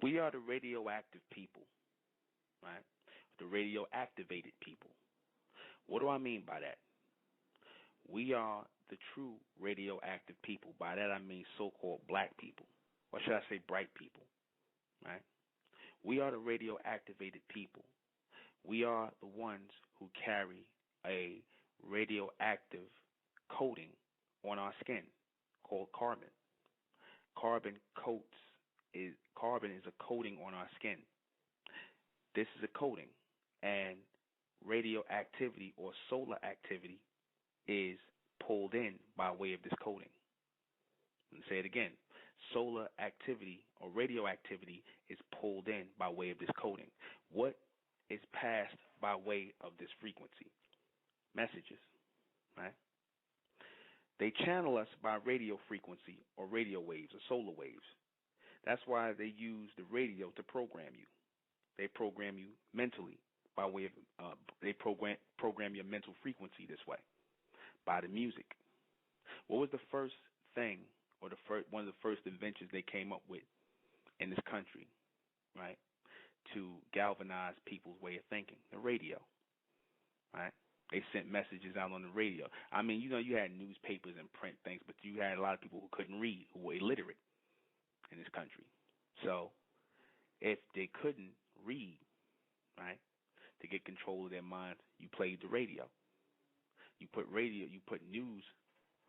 We are the radioactive people, right? The radio-activated people. What do I mean by that? We are the true radioactive people. By that I mean so-called black people, or should I say bright people, right? We are the radio-activated people. We are the ones who carry a radioactive coating on our skin called carbon. Carbon is a coating on our skin. This is a coating, and radioactivity or solar activity is pulled in by way of this coating. Let me say it again. Solar activity or radioactivity is pulled in by way of this coating. What is passed by way of this frequency? Messages, right? They channel us by radio frequency or radio waves or solar waves. That's why they use the radio to program you. They program you mentally by way of they program your mental frequency this way by the music. What was the first thing or one of the first inventions they came up with in this country, right, to galvanize people's way of thinking? The radio, right? They sent messages out on the radio. I mean, you had newspapers and print things, but you had a lot of people who couldn't read, who were illiterate in this country. So if they couldn't read, right, to get control of their minds, you played the radio. You put news,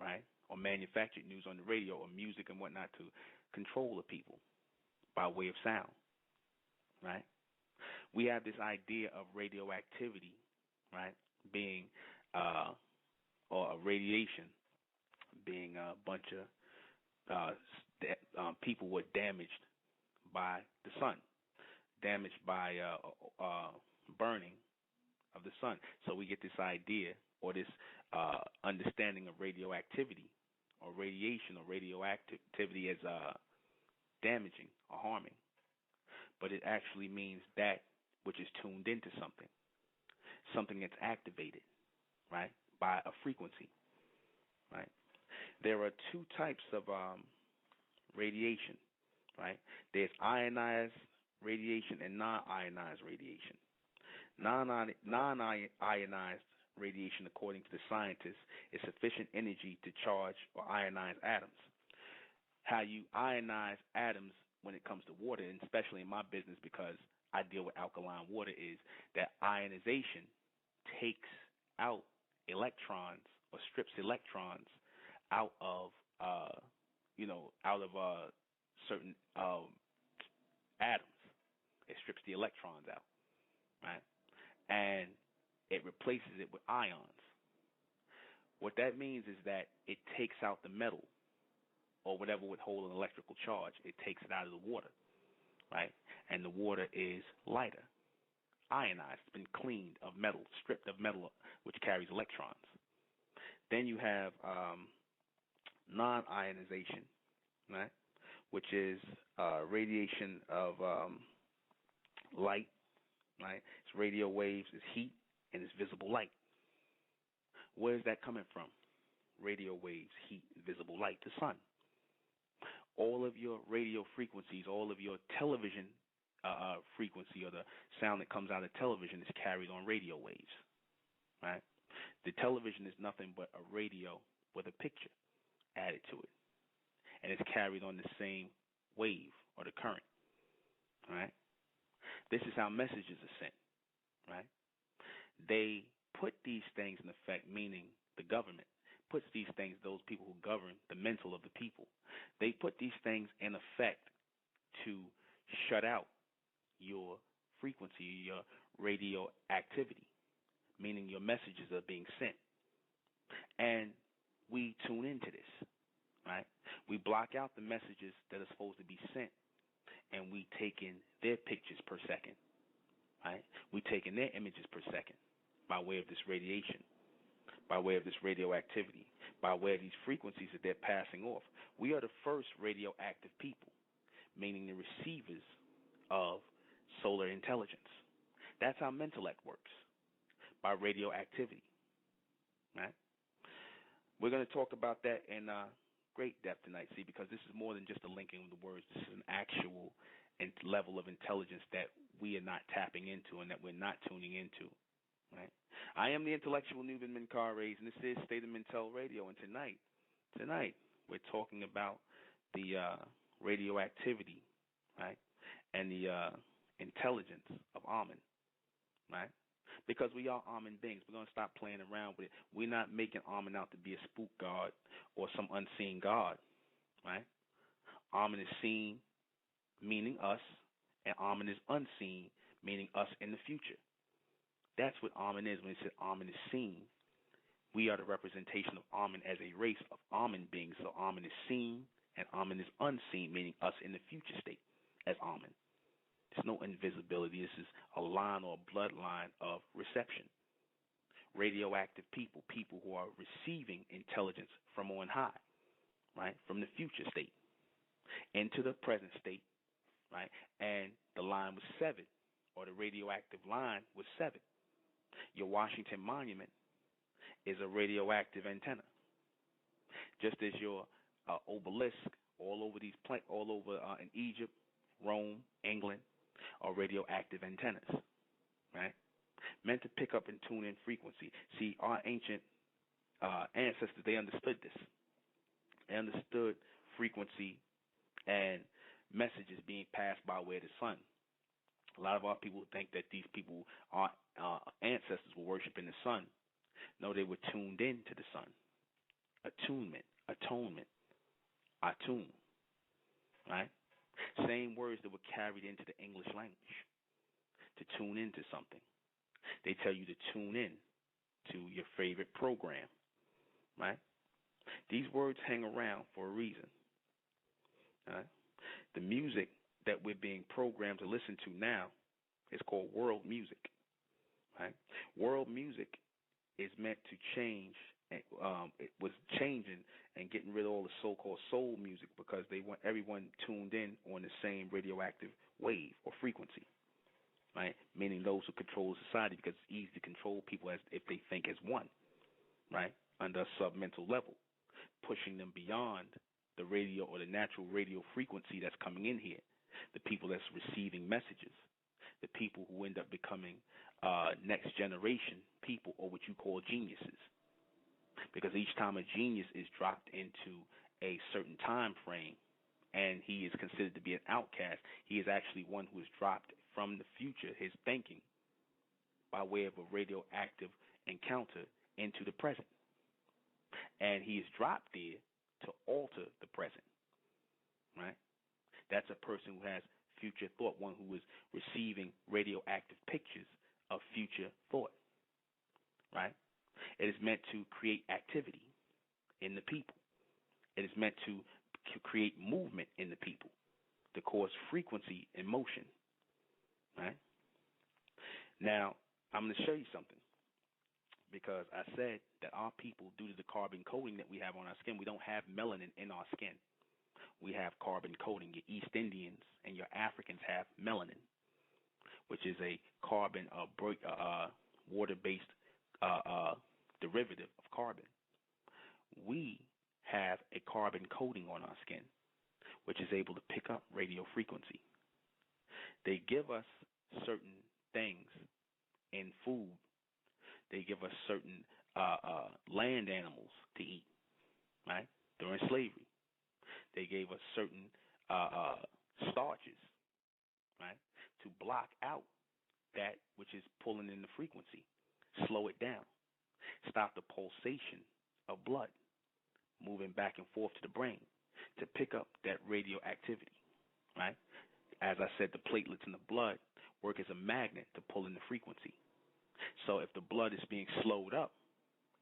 right, or manufactured news on the radio or music and whatnot to control the people by way of sound, right? We have this idea of radioactivity, right, being or radiation being a bunch of people were damaged by the sun, damaged by burning of the sun. So we get this idea or this understanding of radioactivity or radiation or radioactivity as damaging or harming. But it actually means that which is tuned into something that's activated, right, by a frequency, right? There are two types of radiation, right? There's ionized radiation and non-ionized radiation. Non-ionized radiation, according to the scientists, is sufficient energy to charge or ionize atoms. How you ionize atoms when it comes to water, and especially in my business because I deal with alkaline water, is that ionization takes out electrons or strips electrons out of certain atoms. It strips the electrons out, right? And it replaces it with ions. What that means is that it takes out the metal or whatever would hold an electrical charge. It takes it out of the water, right? And the water is lighter, ionized, it's been cleaned of metal, stripped of metal, which carries electrons. Then you have non-ionization, right, which is radiation of light, right? It's radio waves, it's heat, and it's visible light. Where is that coming from? Radio waves, heat, and visible light, the sun. All of your radio frequencies, all of your television frequency or the sound that comes out of television is carried on radio waves, right? The television is nothing but a radio with a picture added to it, and it's carried on the same wave or the current, right? This is how messages are sent, right? They put these things in effect, meaning the government puts these things, those people who govern the mental of the people, they put these things in effect to shut out your frequency, your radioactivity, meaning your messages are being sent. And we tune into this, right? We block out the messages that are supposed to be sent, and we take in their pictures per second, right? We take in their images per second by way of this radiation, by way of this radioactivity, by way of these frequencies that they're passing off. We are the first radioactive people, meaning the receivers of solar intelligence. That's how intellect works, by radioactivity, right? We're going to talk about that in great depth tonight, see, because this is more than just a linking of the words. This is an actual level of intelligence that we are not tapping into and that we're not tuning into, right? I am the intellectual ɪନିର୍ᴛᴇʟɪᴜ, and this is State of Mental Radio, and tonight we're talking about the radioactivity, right, and the intelligence of Amen, right? Because we are Amen beings. We're going to stop playing around with it. We're not making Amen out to be a spook god or some unseen god, right? Amen is seen, meaning us, and Amen is unseen, meaning us in the future. That's what Amen is when it says Amen is seen. We are the representation of Amen as a race of Amen beings. So Amen is seen and Amen is unseen, meaning us in the future state as Amen. There's no invisibility. This is a line or a bloodline of reception. Radioactive people, people who are receiving intelligence from on high, right, from the future state into the present state, right, and the line was severed, or the radioactive line was severed. Your Washington Monument is a radioactive antenna, just as your obelisk all over in Egypt, Rome, England, are radioactive antennas, right? Meant to pick up and tune in frequency. See, our ancient ancestors, they understood this. They understood frequency and messages being passed by way of the sun. A lot of our people think that these people, our ancestors, were worshiping the sun. No, they were tuned in to the sun. Attunement, atonement, attune, right? Same words that were carried into the English language to tune into something. They tell you to tune in to your favorite program, right? These words hang around for a reason. Right? The music that we're being programmed to listen to now is called world music, right? World music is meant to change. It was changing and getting rid of all the so-called soul music because they want everyone tuned in on the same radioactive wave or frequency, right? Meaning those who control society, because it's easy to control people as if they think as one, right? Under a submental level, pushing them beyond the radio or the natural radio frequency that's coming in here. The people that's receiving messages, the people who end up becoming next generation people, or what you call geniuses. Because each time a genius is dropped into a certain time frame and he is considered to be an outcast, he is actually one who is dropped from the future, his thinking, by way of a radioactive encounter into the present. And he is dropped there to alter the present, right? That's a person who has future thought, one who is receiving radioactive pictures of future thought, right? It is meant to create activity in the people. It is meant to create movement in the people, to cause frequency and motion, right? Now, I'm going to show you something, because I said that our people, due to the carbon coating that we have on our skin, we don't have melanin in our skin. We have carbon coating. Your East Indians and your Africans have melanin, which is a carbon water-based derivative of carbon. We have a carbon coating on our skin, which is able to pick up radio frequency. They give us certain things in food. They give us certain land animals to eat, right? During slavery. They gave us certain starches, right, to block out that which is pulling in the frequency, slow it down, stop the pulsation of blood moving back and forth to the brain to pick up that radioactivity, right? As I said, the platelets in the blood work as a magnet to pull in the frequency. So if the blood is being slowed up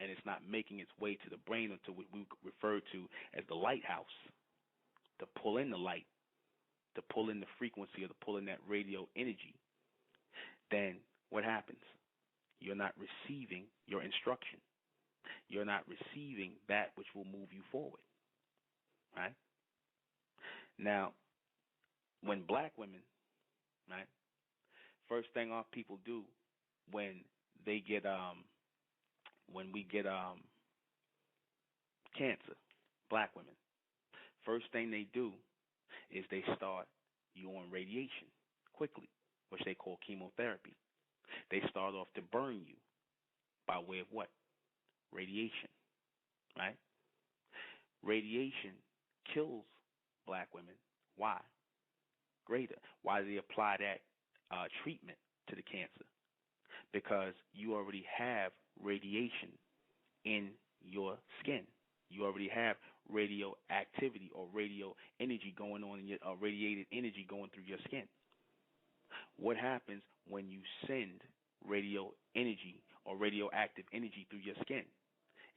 and it's not making its way to the brain, or to what we refer to as the lighthouse, to pull in the light, to pull in the frequency, or to pull in that radio energy, then what happens? You're not receiving your instruction. You're not receiving that which will move you forward, right? Now, when black women, right, first thing our people do when they get when we get cancer, black women, first thing they do is they start you on radiation quickly, which they call chemotherapy. They start off to burn you by way of what? Radiation, right? Radiation kills black women. Why? Greater. Why do they apply that treatment to the cancer? Because you already have radiation in your skin. You already have radioactivity or radio energy going on in your radiated energy going through your skin. What happens when you send radio energy or radioactive energy through your skin?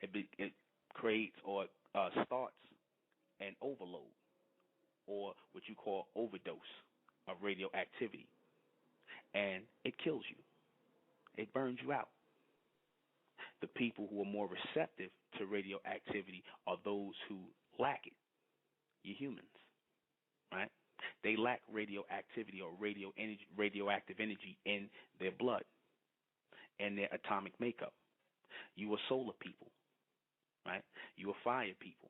It creates or starts an overload, or what you call overdose of radioactivity, and it kills you. It burns you out. The people who are more receptive to radioactivity are those who lack it. You humans, right? They lack radioactivity or radioactive energy in their blood and their atomic makeup. You are solar people, right? You are fire people.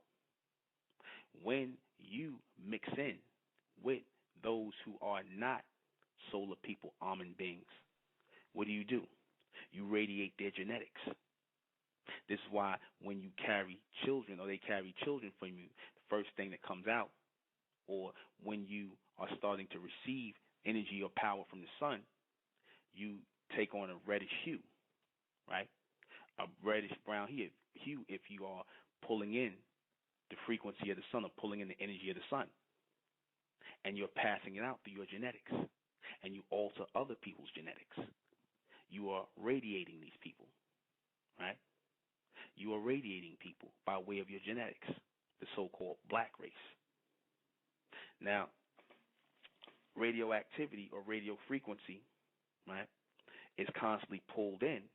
When you mix in with those who are not solar people, almond beings, what do? You radiate their genetics. This is why when you carry children or they carry children from you, the first thing that comes out, or when you are starting to receive energy or power from the sun, you take on a reddish hue, right? A reddish brown hue if you are pulling in the frequency of the sun or pulling in the energy of the sun. And you're passing it out through your genetics. And you alter other people's genetics. You are radiating these people, right? You are radiating people by way of your genetics, the so-called black race. Now, radioactivity or radio frequency, right, is constantly pulled in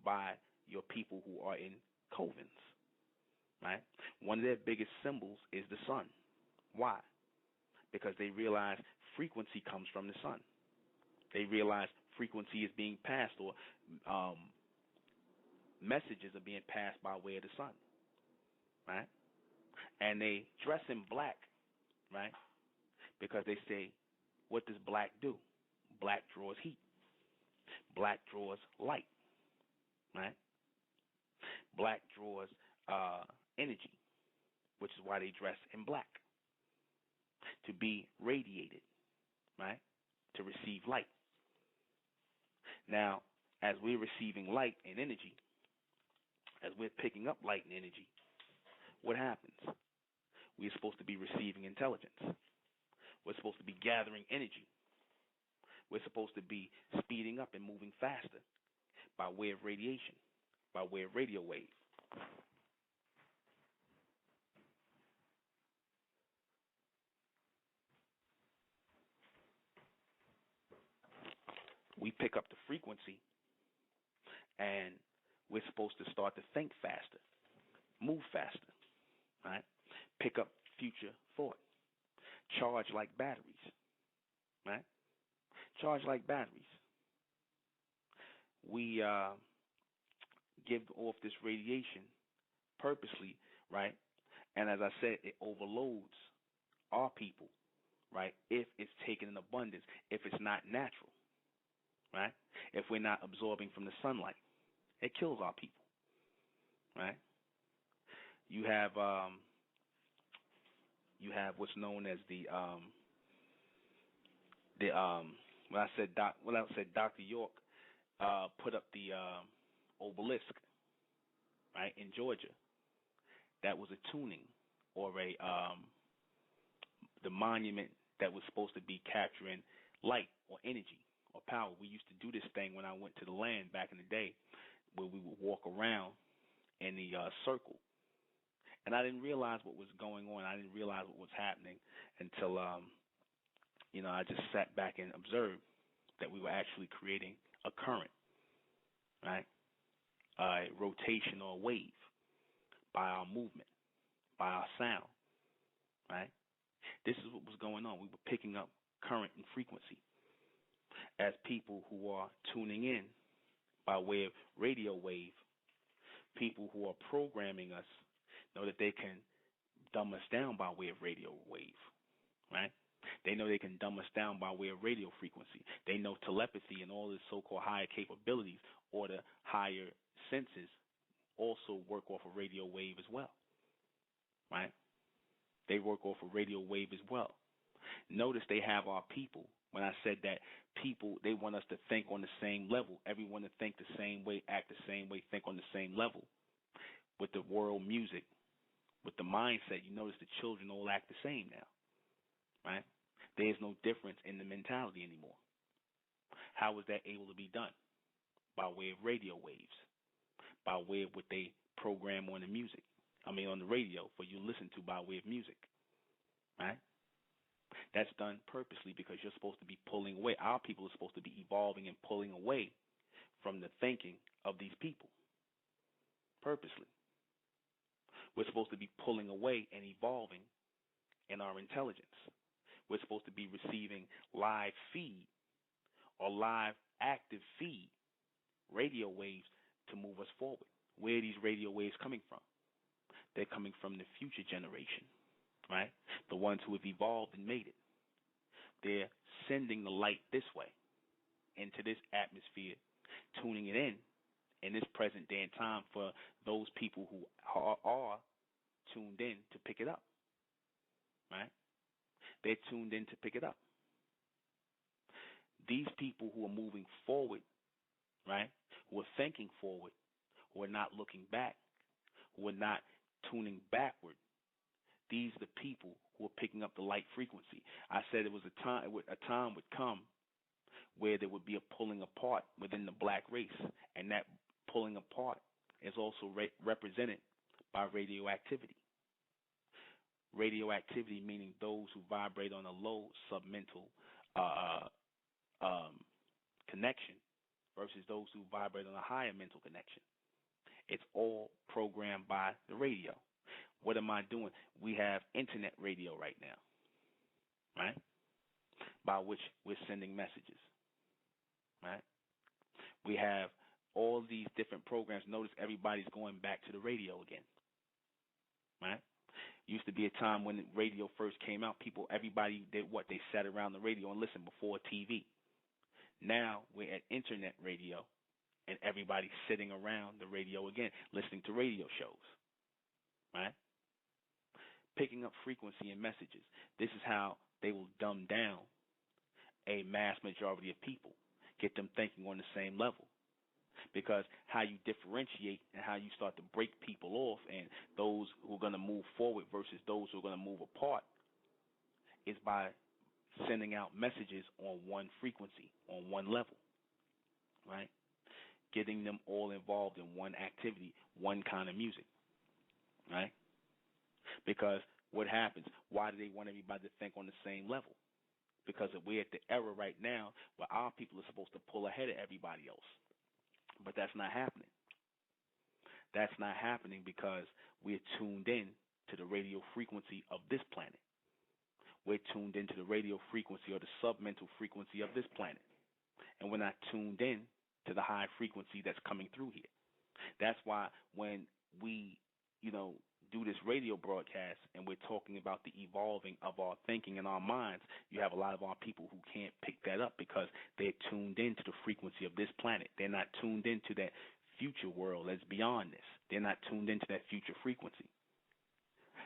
by your people who are in covens, right? One of their biggest symbols is the sun. Why? Because they realize frequency comes from the sun. They realize frequency is being passed, or messages are being passed by way of the sun, right? And they dress in black, right? Because they say, what does black do? Black draws heat. Black draws light, right? Black draws energy, which is why they dress in black, to be radiated, right? To receive light. Now, as we're receiving light and energy, as we're picking up light and energy, what happens? We're supposed to be receiving intelligence. We're supposed to be gathering energy. We're supposed to be speeding up and moving faster by way of radiation, by way of radio wave. We pick up the frequency, and we're supposed to start to think faster, move faster, right? Pick up future thought, charge like batteries, right? Charge like batteries. We give off this radiation purposely, right? And as I said, it overloads our people, right? If it's taken in abundance, if it's not natural, right? If we're not absorbing from the sunlight, it kills our people, right? You have what's known as Dr. York put up the obelisk, right, in Georgia. That was a tuning or the monument that was supposed to be capturing light or energy or power. We used to do this thing when I went to the land back in the day, where we would walk around in the circle. And I didn't realize what was going on. I didn't realize what was happening until, I just sat back and observed that we were actually creating a current, right? A rotation or a wave by our movement, by our sound, right? This is what was going on. We were picking up current and frequency as people who are tuning in by way of radio wave people who are programming us know that they can dumb us down by way of radio wave, right? They know they can dumb us down by way of radio frequency. They know telepathy and all the so-called higher capabilities or the higher senses also work off a radio wave as well, right? They work off a radio wave as well. Notice they have our people. When I said that people, they want us to think on the same level, everyone to think the same way, act the same way, think on the same level. With the world music, with the mindset, you notice the children all act the same now, right? There's no difference in the mentality anymore. How was that able to be done? By way of radio waves, by way of what they program on the music. On the radio for you to listen to by way of music, right? That's done purposely because you're supposed to be pulling away. Our people are supposed to be evolving and pulling away from the thinking of these people purposely. We're supposed to be pulling away and evolving in our intelligence. We're supposed to be receiving live feed or live active feed radio waves to move us forward. Where are these radio waves coming from? They're coming from the future generation, right? The ones who have evolved and made it. They're sending the light this way into this atmosphere, tuning it in this present day and time for those people who are tuned in to pick it up, right? They're tuned in to pick it up. These people who are moving forward, right, who are thinking forward, who are not looking back, who are not tuning backward, these are the people who are picking up the light frequency. I said it was a time would come where there would be a pulling apart within the black race, and that pulling apart is also represented by radioactivity. Radioactivity meaning those who vibrate on a low submental connection versus those who vibrate on a higher mental connection. It's all programmed by the radio. What am I doing? We have internet radio right now, right? By which we're sending messages, right? We have all these different programs. Notice everybody's going back to the radio again, right? Used to be a time when the radio first came out, everybody did what? They sat around the radio and listened before TV. Now we're at internet radio, and everybody's sitting around the radio again, listening to radio shows, right? Picking up frequency and messages. This is how they will dumb down a mass majority of people, get them thinking on the same level. Because how you differentiate and how you start to break people off and those who are going to move forward versus those who are going to move apart is by sending out messages on one frequency, on one level, right? Getting them all involved in one activity, one kind of music, right? Because what happens? Why do they want everybody to think on the same level? Because we're at the era right now where our people are supposed to pull ahead of everybody else. But that's not happening. That's not happening because we're tuned in to the radio frequency of this planet. We're tuned into the radio frequency or the submental frequency of this planet. And we're not tuned in to the high frequency that's coming through here. That's why when we, do this radio broadcast and we're talking about the evolving of our thinking and our minds, you have a lot of our people who can't pick that up because they're tuned into the frequency of this planet. They're not tuned into that future world that's beyond this. They're not tuned into that future frequency.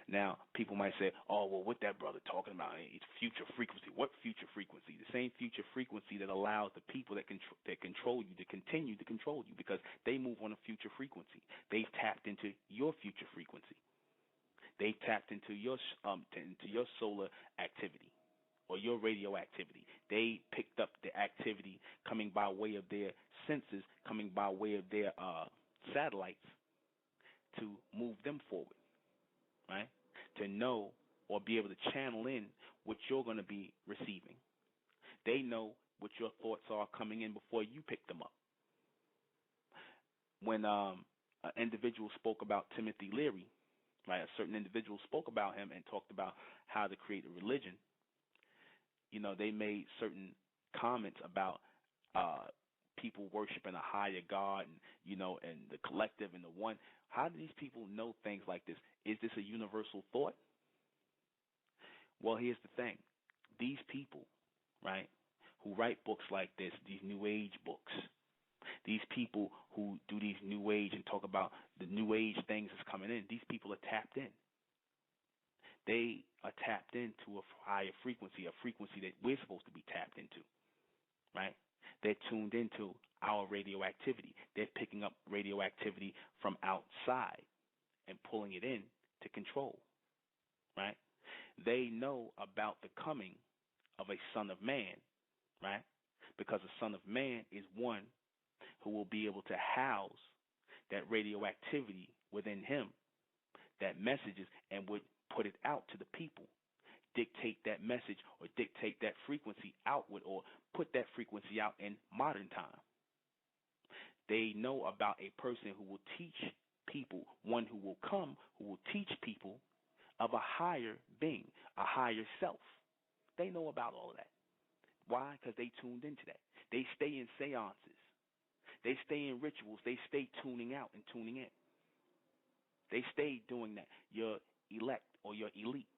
Now, people might say, oh, well, what that brother talking about? It's future frequency. What future frequency? The same future frequency that allows the people that control you to continue to control you because they move on a future frequency. They've tapped into your future frequency. They've tapped into your solar activity or your radio activity. They picked up the activity coming by way of their senses, coming by way of their satellites to move them forward, right? To know or be able to channel in what you're going to be receiving. They know what your thoughts are coming in before you pick them up. When an individual spoke about Timothy Leary, right, a certain individual spoke about him and talked about how to create a religion, they made certain comments about people worshiping a higher God, and and the collective and the one. How do these people know things like this? Is this a universal thought? Well, here's the thing. These people, right, who write books like this, these New Age books, these people who do these New Age and talk about the New Age things that's coming in, these people are tapped in. They are tapped into a higher frequency, a frequency that we're supposed to be tapped into, right? They're tuned into our radioactivity. They're picking up radioactivity from outside and pulling it in to control, right? They know about the coming of a son of man, right? Because a son of man is one who will be able to house that radioactivity within him, that messages, and would put it out to the people, dictate that message or dictate that frequency outward, or put that frequency out in modern time. They know about a person who will teach people, one who will come, who will teach people of a higher being, a higher self. They know about all of that. Why? Because they tuned into that. They stay in seances. They stay in rituals. They stay tuning out and tuning in. They stay doing that. Your elect or your elite.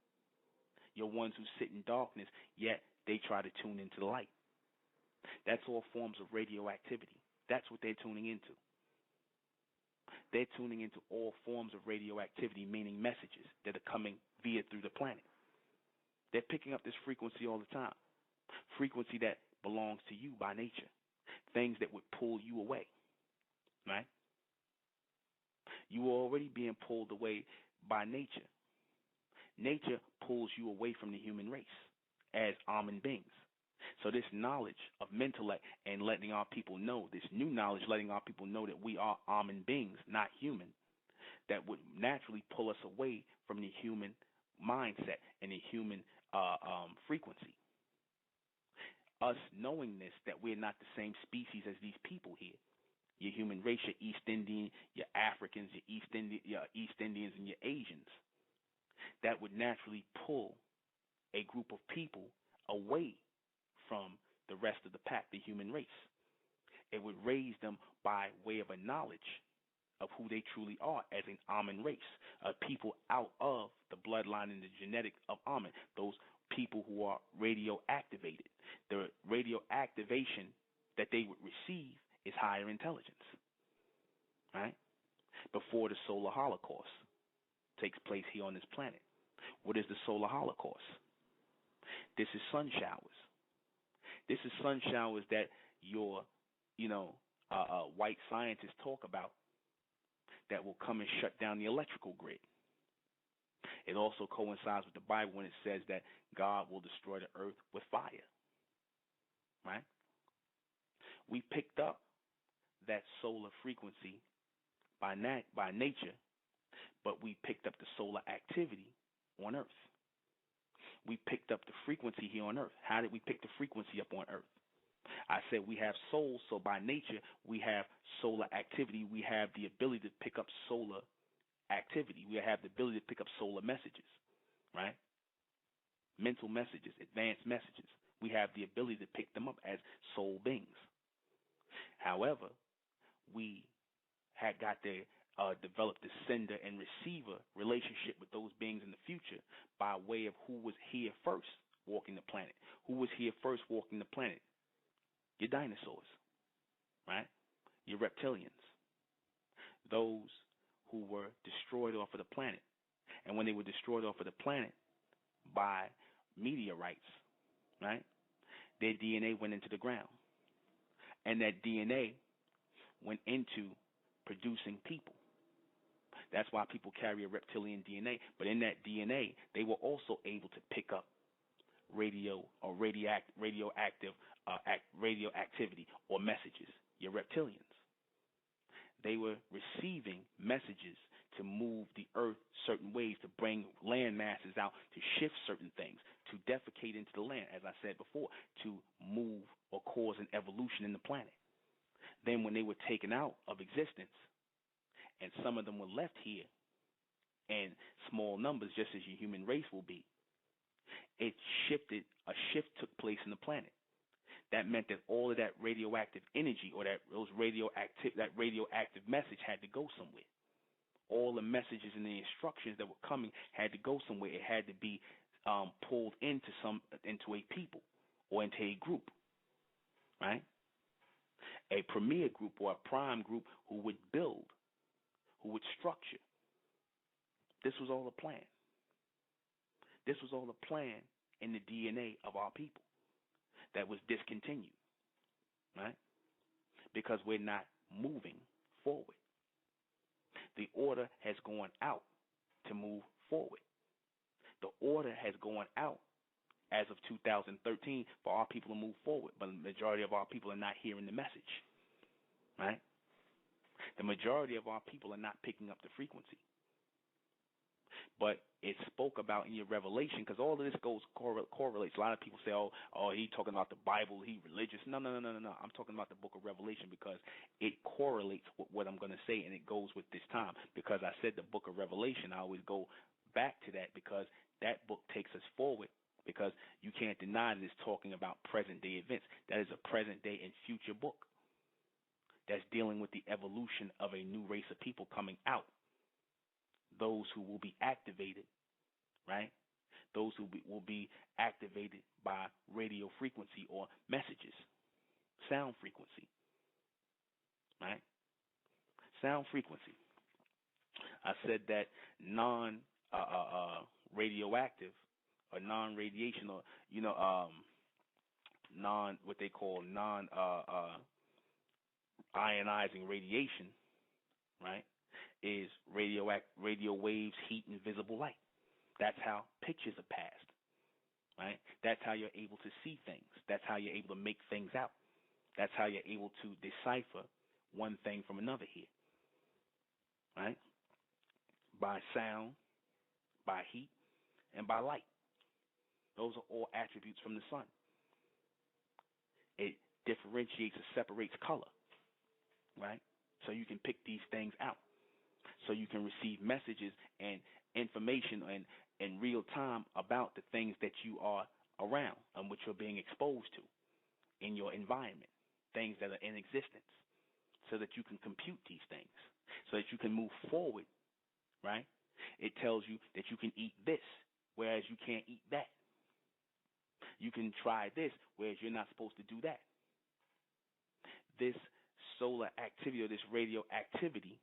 Your ones who sit in darkness, yet they try to tune into the light. That's all forms of radioactivity. That's what they're tuning into. They're tuning into all forms of radioactivity, meaning messages that are coming via through the planet. They're picking up this frequency all the time. Frequency that belongs to you by nature. Things that would pull you away, right? You are already being pulled away by nature. Nature pulls you away from the human race as almond beings. So this knowledge of mentellect and letting our people know, this new knowledge letting our people know that we are almond beings, not human, that would naturally pull us away from the human mindset and the human frequency. Us knowing this, that we're not the same species as these people here. Your human race, your East Indian, your Africans, your East Indians, and your Asians. That would naturally pull a group of people away from the rest of the pack, the human race. It would raise them by way of a knowledge of who they truly are as an almond race, people out of the bloodline and the genetic of almond, those people who are radio activated. The radio activation that they would receive is higher intelligence, right? Before the solar holocaust takes place here on this planet. What is the solar holocaust? This is sun showers. This is sun showers that your, white scientists talk about that will come and shut down the electrical grid. It also coincides with the Bible when it says that God will destroy the earth with fire, right? We picked up that solar frequency by nature, but we picked up the solar activity on earth. We picked up the frequency here on earth. How did we pick the frequency up on earth? I said we have souls, so by nature we have solar activity. We have the ability to pick up solar activity. We have the ability to pick up solar messages, right? Mental messages, advanced messages. We have the ability to pick them up as soul beings. However, we had got to develop the sender and receiver relationship with those beings in the future by way of who was here first walking the planet. Who was here first walking the planet? Your dinosaurs, right? Your reptilians. Those who were destroyed off of the planet. And when they were destroyed off of the planet by meteorites, right, their DNA went into the ground. And that DNA went into producing people. That's why people carry a reptilian DNA. But in that DNA, they were also able to pick up radioactivity or messages, your reptilians. They were receiving messages to move the earth certain ways, to bring land masses out, to shift certain things, to defecate into the land, as I said before, to move or cause an evolution in the planet. Then when they were taken out of existence, and some of them were left here in small numbers, just as your human race will be, a shift took place in the planet. that meant that all of that radioactive energy or that radioactive message had to go somewhere. All the messages and the instructions that were coming had to go somewhere. It had to be pulled into a people or into a group, right? A premier group or a prime group who would build, who would structure. This was all a plan. This was all a plan in the DNA of our people that was discontinued, right? Because we're not moving forward. The order has gone out to move forward. The order has gone out as of 2013 for our people to move forward, but the majority of our people are not hearing the message, right? The majority of our people are not picking up the frequency. But it's spoke about in your revelation, because all of this correlates. A lot of people say, oh, he talking about the Bible, he religious. No. I'm talking about the book of Revelation because it correlates with what I'm going to say, and it goes with this time. Because I said the book of Revelation, I always go back to that because that book takes us forward, because you can't deny that it's talking about present-day events. That is a present-day and future book that's dealing with the evolution of a new race of people coming out. Those who will be activated, right? Those who will be activated by radio frequency or messages, sound frequency, right? Sound frequency. I said that radioactive or non-radiation or what they call ionizing radiation, right? Is radio waves, heat, and visible light. That's how pictures are passed, right? That's how you're able to see things. That's how you're able to make things out. That's how you're able to decipher one thing from another here, right? By sound, by heat, and by light. Those are all attributes from the sun. It differentiates or separates color, right? So you can pick these things out. So you can receive messages and information in real time about the things that you are around and what you're being exposed to in your environment, things that are in existence, so that you can compute these things, so that you can move forward, right? It tells you that you can eat this, whereas you can't eat that. You can try this, whereas you're not supposed to do that. This solar activity or this radioactivity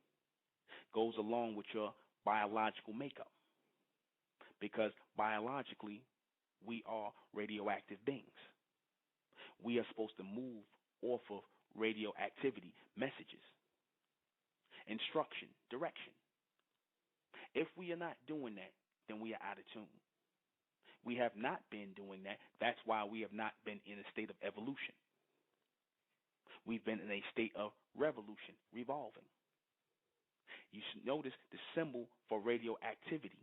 goes along with your biological makeup, because biologically we are radioactive beings. We are supposed to move off of radioactivity, messages, instruction, direction. If we are not doing that, then we are out of tune. We have not been doing that. That's why we have not been in a state of evolution. We've been in a state of revolution, revolving. You should notice the symbol for radioactivity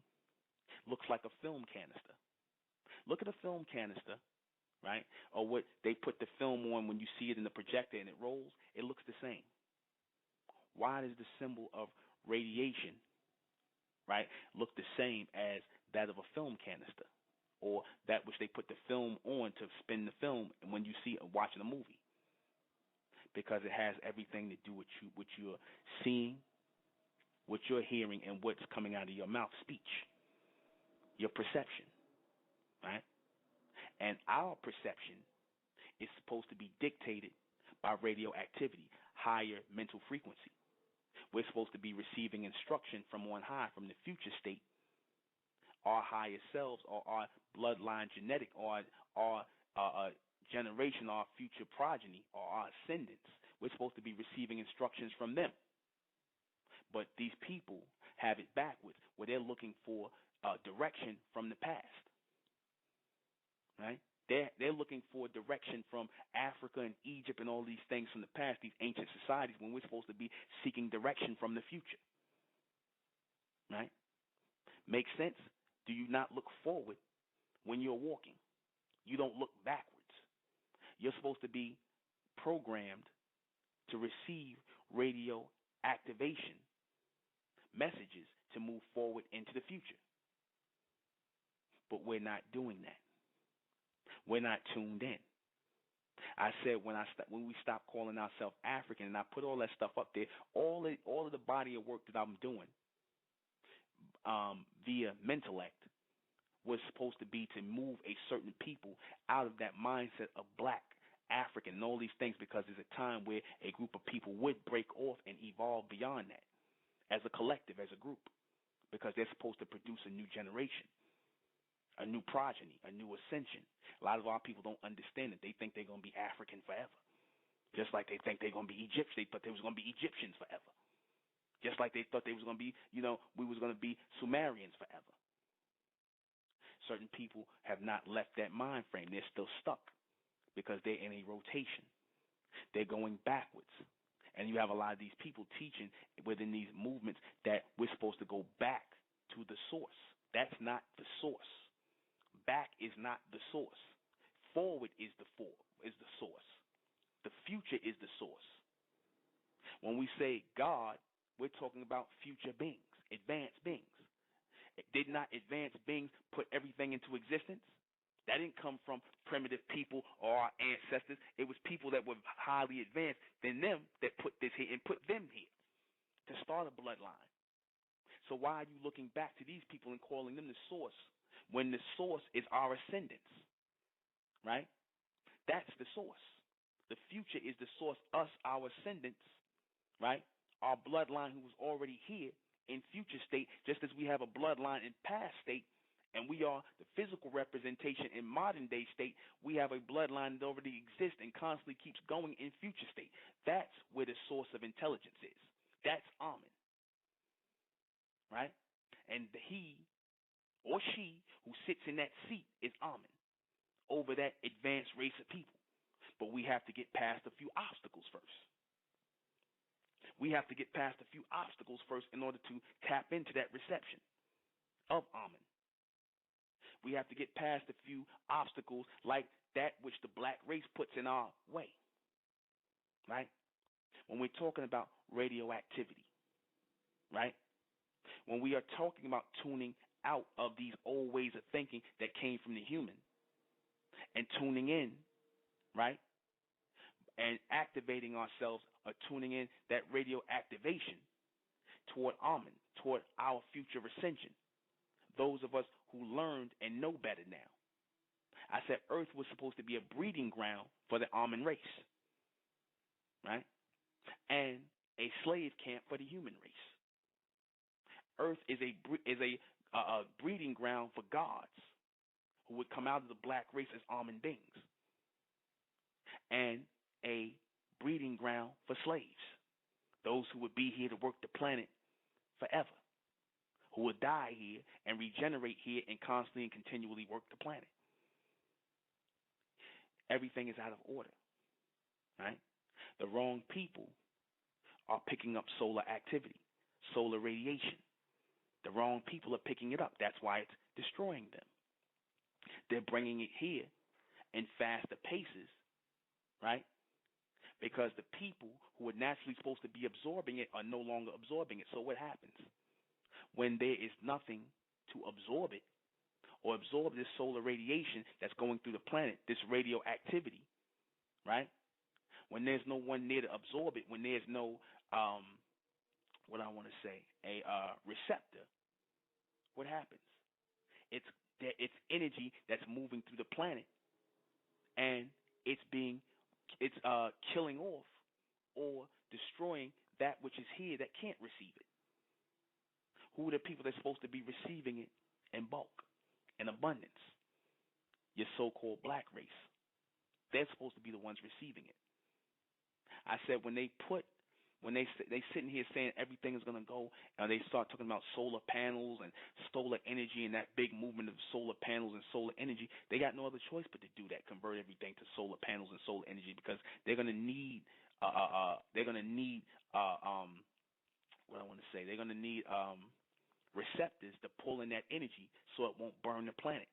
looks like a film canister. Look at a film canister, right? Or what they put the film on when you see it in the projector and it rolls. It looks the same. Why does the symbol of radiation, right, look the same as that of a film canister, or that which they put the film on to spin the film and when you see it watching a movie? Because it has everything to do with what you're seeing, what you're hearing, and what's coming out of your mouth, speech, your perception, right? And our perception is supposed to be dictated by radioactivity, higher mental frequency. We're supposed to be receiving instruction from on high, from the future state, our higher selves, or our bloodline genetic, or our generation, our future progeny, or our ascendants. We're supposed to be receiving instructions from them. But these people have it backwards, where they're looking for direction from the past, right? They're looking for direction from Africa and Egypt and all these things from the past, these ancient societies, when we're supposed to be seeking direction from the future, right? Makes sense? Do you not look forward when you're walking? You don't look backwards. You're supposed to be programmed to receive radio activation messages to move forward into the future. But we're not doing that. We're not tuned in. I said when we stop calling ourselves African, and I put all that stuff up there, all of the body of work that I'm doing via Mentellect was supposed to be to move a certain people out of that mindset of black, African, and all these things, because there's a time where a group of people would break off and evolve beyond that as a collective, as a group, because they're supposed to produce a new generation, a new progeny, a new ascension. A lot of our people don't understand it. They think they're going to be African forever, just like they think they're going to be Egyptian. They thought they was going to be Egyptians forever, just like they thought they was going to be, we was going to be Sumerians forever. Certain people have not left that mind frame. They're still stuck because they're in a rotation. They're going backwards. And you have a lot of these people teaching within these movements that we're supposed to go back to the source. That's not the source. Back is not the source. Forward is the source. The future is the source. When we say God, we're talking about future beings, advanced beings. Did not advanced beings put everything into existence? That didn't come from primitive people or our ancestors. It was people that were highly advanced than them that put this here and put them here to start a bloodline. So why are you looking back to these people and calling them the source when the source is our ascendants, right? That's the source. The future is the source, us, our ascendants, right? Our bloodline who was already here in future state, just as we have a bloodline in past state, and we are the physical representation in modern day state, we have a bloodline that already exists and constantly keeps going in future state. That's where the source of intelligence is. That's Amen, right? And the he or she who sits in that seat is Amen over that advanced race of people. But we have to get past a few obstacles first. We have to get past a few obstacles first in order to tap into that reception of Amen. We have to get past a few obstacles like that which the black race puts in our way, right? When we're talking about radioactivity, right? When we are talking about tuning out of these old ways of thinking that came from the human and tuning in, right? And activating ourselves or tuning in that radio activation toward Amen, toward our future ascension. Those of us who learned and know better now. I said Earth was supposed to be a breeding ground for the Amen race, right? And a slave camp for the human race. Earth is a breeding ground for gods who would come out of the black race as Amen beings, and a breeding ground for slaves, those who would be here to work the planet forever, who would die here and regenerate here and constantly and continually work the planet. Everything is out of order, right? The wrong people are picking up solar activity, solar radiation. The wrong people are picking it up. That's why it's destroying them. They're bringing it here in faster paces, right? Because the people who are naturally supposed to be absorbing it are no longer absorbing it. So what happens? When there is nothing to absorb it or absorb this solar radiation that's going through the planet, this radioactivity, right? When there's no one near to absorb it, when there's no, a receptor, what happens? It's energy that's moving through the planet, and it's killing off or destroying that which is here that can't receive it. Who are the people that's supposed to be receiving it in bulk, in abundance? Your so-called black race. They're supposed to be the ones receiving it. I said when they sitting here saying everything is going to go, and they start talking about solar panels and solar energy and that big movement of solar panels and solar energy, they got no other choice but to do that, convert everything to solar panels and solar energy, because they're going to need receptors to pull in that energy so it won't burn the planet,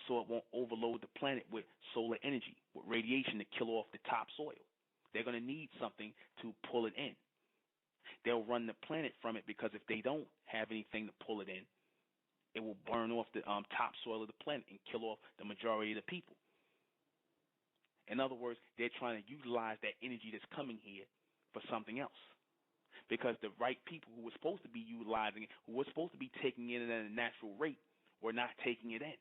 so it won't overload the planet with solar energy, with radiation to kill off the topsoil. They're going to need something to pull it in. They'll run the planet from it, because if they don't have anything to pull it in, it will burn off the topsoil of the planet and kill off the majority of the people. In other words, they're trying to utilize that energy that's coming here for something else. Because the right people who were supposed to be utilizing it, who were supposed to be taking it at a natural rate, were not taking it in.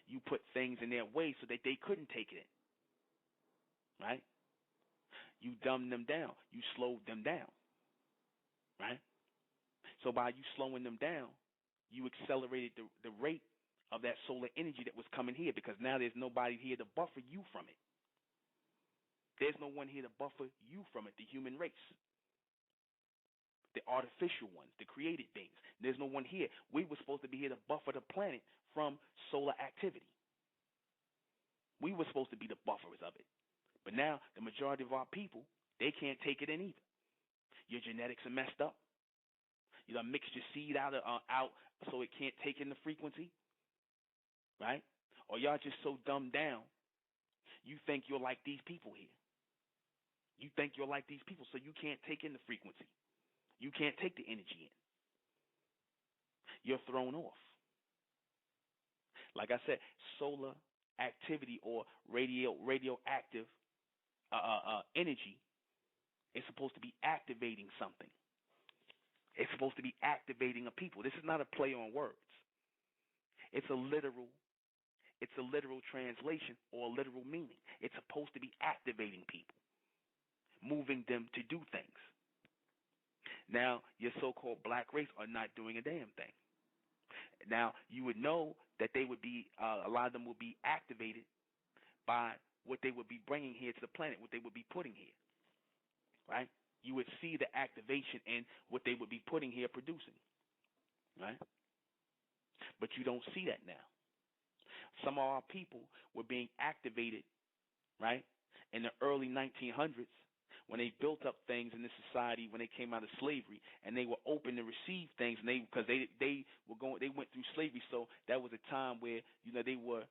You put things in their way so that they couldn't take it in. Right? You dumbed them down. You slowed them down. Right? So by you slowing them down, you accelerated the rate of that solar energy that was coming here, because now there's nobody here to buffer you from it. There's no one here to buffer you from it, the human race, the artificial ones, the created beings. There's no one here. We were supposed to be here to buffer the planet from solar activity. We were supposed to be the buffers of it. But now the majority of our people, they can't take it in either. Your genetics are messed up. You done mixed your seed out so it can't take in the frequency, right? Or y'all just so dumbed down, you think you're like these people here. You think you're like these people, so you can't take in the frequency. You can't take the energy in. You're thrown off. Like I said, solar activity or radioactive energy is supposed to be activating something. It's supposed to be activating a people. This is not a play on words. It's a literal translation or a literal meaning. It's supposed to be activating people, moving them to do things. Now, your so-called black race are not doing a damn thing. Now, you would know that they would be, a lot of them would be activated by what they would be bringing here to the planet, what they would be putting here, right? You would see the activation in what they would be putting here, producing, right? But you don't see that now. Some of our people were being activated, right, in the early 1900s when they built up things in this society when they came out of slavery, and they were open to receive things, and they went through slavery, so that was a time where they were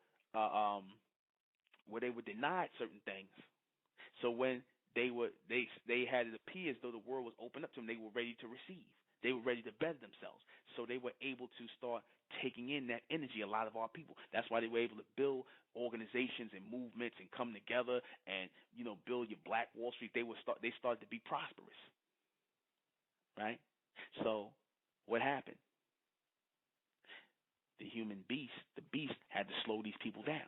where they were denied certain things. So when they had it appear as though the world was open up to them, they were ready to receive. They were ready to better themselves. So they were able to start taking in that energy, a lot of our people. That's why they were able to build organizations and movements and come together and, build your Black Wall Street. They started to be prosperous. Right? So what happened? The human beast, the beast, had to slow these people down.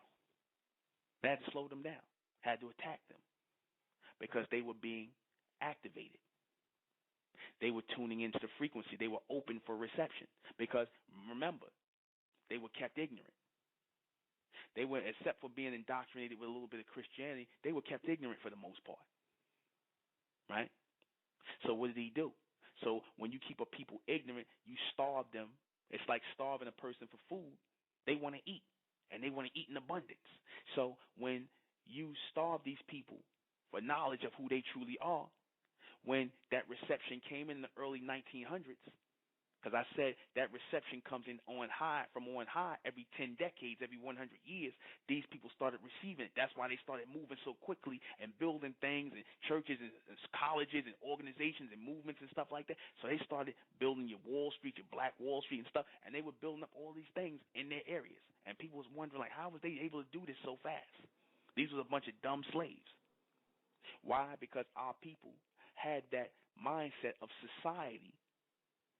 They had to slow them down, had to attack them, because they were being activated. They were tuning into the frequency. They were open for reception. Because, remember, they were kept ignorant. They were, except for being indoctrinated with a little bit of Christianity, they were kept ignorant for the most part. Right? So what did he do? So when you keep a people ignorant, you starve them. It's like starving a person for food. They want to eat, and they want to eat in abundance. So when you starve these people for knowledge of who they truly are, when that reception came in the early 1900s, because I said that reception comes in from on high every 10 decades, every 100 years, these people started receiving it. That's why they started moving so quickly and building things and churches and colleges and organizations and movements and stuff like that. So they started building your Wall Street, your Black Wall Street and stuff, and they were building up all these things in their areas. And people was wondering, like, how was they able to do this so fast? These was a bunch of dumb slaves. Why? Because our people had that mindset of society.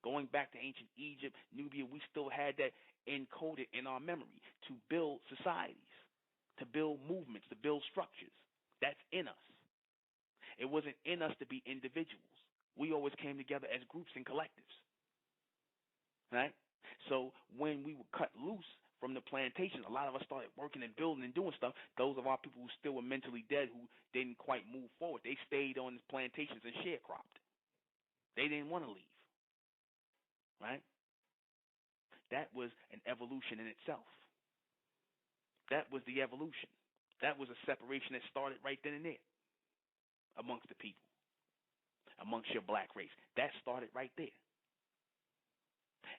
Going back to ancient Egypt, Nubia, we still had that encoded in our memory to build societies, to build movements, to build structures. That's in us. It wasn't in us to be individuals. We always came together as groups and collectives. Right? So when we were cut loose from the plantation, a lot of us started working and building and doing stuff. Those of our people who still were mentally dead, who didn't quite move forward, they stayed on the plantations and sharecropped. They didn't want to leave. Right? That was an evolution in itself. That was the evolution. That was a separation that started right then and there amongst the people, amongst your black race. That started right there.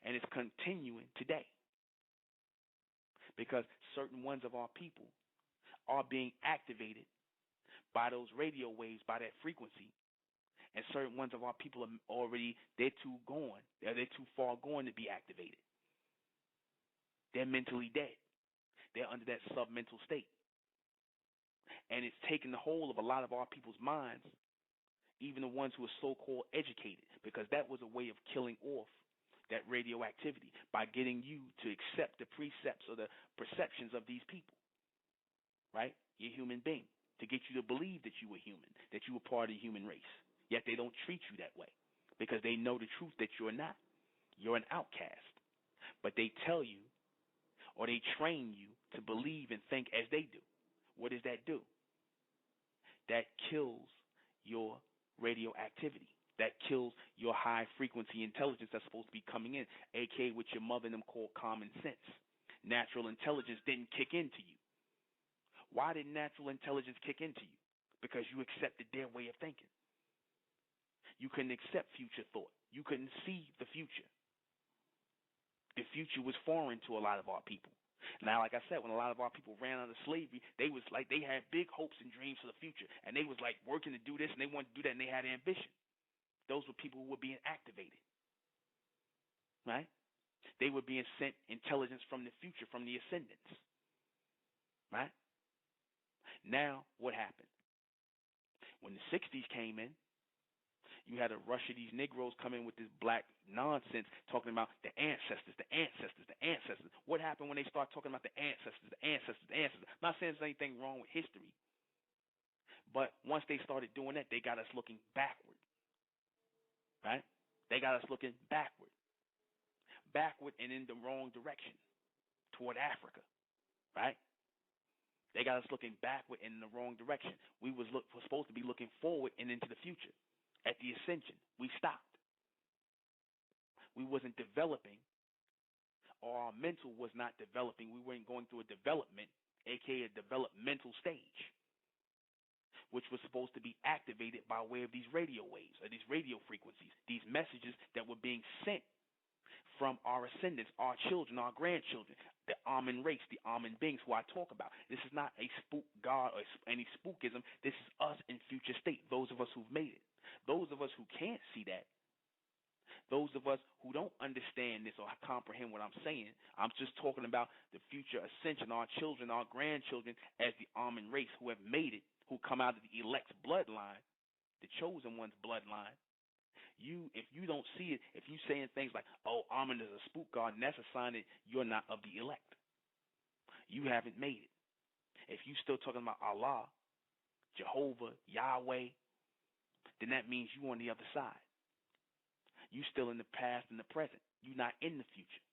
And it's continuing today, because certain ones of our people are being activated by those radio waves, by that frequency. And certain ones of our people are already, they're too far gone to be activated. They're mentally dead. They're under that submental state. And it's taken the whole of a lot of our people's minds, even the ones who are so-called educated, because that was a way of killing off that radioactivity by getting you to accept the precepts or the perceptions of these people, right? You're a human being, to get you to believe that you were human, that you were part of the human race. Yet they don't treat you that way because they know the truth that you're not. You're an outcast. But they tell you, or they train you to believe and think as they do. What does that do? That kills your radioactivity. That kills your high frequency intelligence that's supposed to be coming in, aka what your mother and them call common sense. Natural intelligence didn't kick into you. Why did natural intelligence kick into you? Because you accepted their way of thinking. You couldn't accept future thought. You couldn't see the future. The future was foreign to a lot of our people. Now, like I said, when a lot of our people ran out of slavery, they was like, they had big hopes and dreams for the future, and they was like working to do this, and they wanted to do that, and they had ambition. Those were people who were being activated, right? They were being sent intelligence from the future, from the ascendants, right? Now, what happened? When the 60s came in, you had a rush of these Negroes come in with this black nonsense talking about the ancestors, the ancestors, the ancestors. What happened when they start talking about the ancestors, the ancestors, the ancestors? I'm not saying there's anything wrong with history, but once they started doing that, they got us looking backward, right? They got us looking backward and in the wrong direction toward Africa, right? They got us looking backward and in the wrong direction. We were supposed to be looking forward and into the future. At the ascension, we stopped. We wasn't developing, or our mental was not developing. We weren't going through a development, aka a developmental stage, which was supposed to be activated by way of these radio waves, or these radio frequencies, these messages that were being sent from our ascendants, our children, our grandchildren, the Amen race, the Amen beings who I talk about. This is not a spook god or any spookism. This is us in future state, those of us who've made it. Those of us who can't see that, those of us who don't understand this or comprehend what I'm saying, I'm just talking about the future ascension, our children, our grandchildren as the Amen race who have made it, who come out of the elect's bloodline, the chosen one's bloodline. If you don't see it, if you saying things like, oh, Amen is a spook god, and that's a sign that you're not of the elect. You haven't made it. If you still talking about Allah, Jehovah, Yahweh, then that means you on the other side. You still in the past and the present. You're not in the future,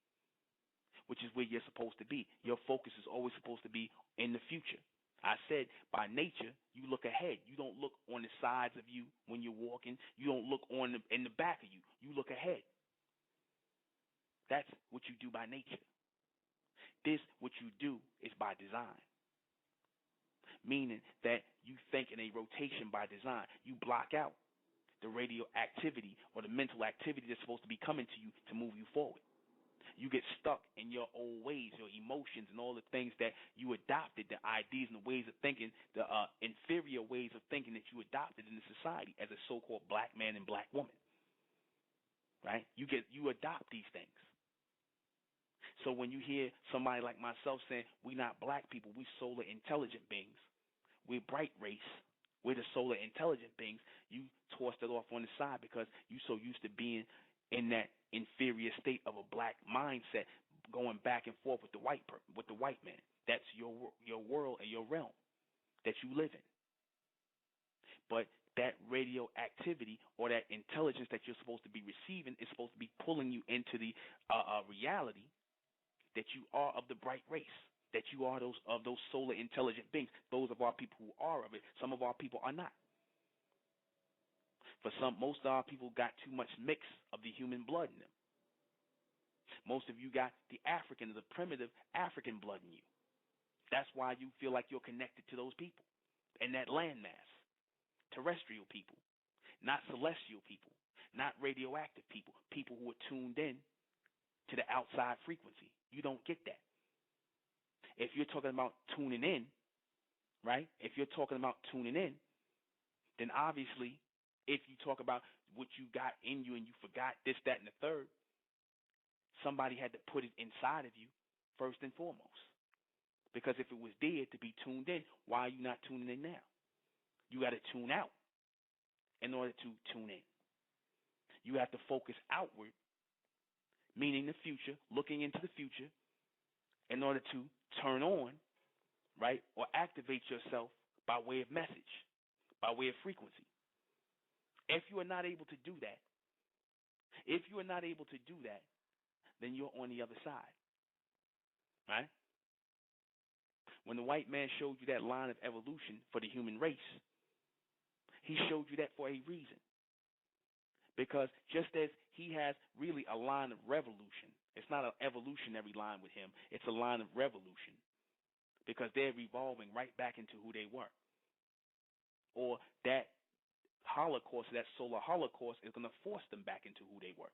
which is where you're supposed to be. Your focus is always supposed to be in the future. I said by nature, you look ahead. You don't look on the sides of you when you're walking. You don't look in the back of you. You look ahead. That's what you do by nature. This, what you do, is by design. Meaning that you think in a rotation by design. You block out the radioactivity or the mental activity that's supposed to be coming to you to move you forward. You get stuck in your old ways, your emotions, and all the things that you adopted, the ideas and the ways of thinking, the inferior ways of thinking that you adopted in the society as a so-called black man and black woman. Right? You adopt these things. So when you hear somebody like myself saying, we're not black people, we solar intelligent beings, we're bright race, we're the solar intelligent beings, you tossed it off on the side because you're so used to being in that inferior state of a black mindset, going back and forth with the white man. That's your world and your realm that you live in. But that radioactivity or that intelligence that you're supposed to be receiving is supposed to be pulling you into the reality that you are of the bright race, that you are those solar intelligent beings, those of our people who are of it. Some of our people are not. For most of our people got too much mix of the human blood in them. Most of you got the African, the primitive African blood in you. That's why you feel like you're connected to those people and that landmass. Terrestrial people, not celestial people, not radioactive people, people who are tuned in to the outside frequency. You don't get that. If you're talking about tuning in, right? If you're talking about tuning in, then obviously if you talk about what you got in you and you forgot this, that, and the third, somebody had to put it inside of you first and foremost. Because if it was there to be tuned in, why are you not tuning in now? You got to tune out in order to tune in. You have to focus outward, meaning the future, looking into the future, in order to turn on, right, or activate yourself by way of message, by way of frequency. If you are not able to do that, then you're on the other side, right? When the white man showed you that line of evolution for the human race, he showed you that for a reason. Because just as he has really a line of revolution, it's not an evolutionary line with him, it's a line of revolution. Because they're revolving right back into who they were. Or that Holocaust, that solar Holocaust, is going to force them back into who they were.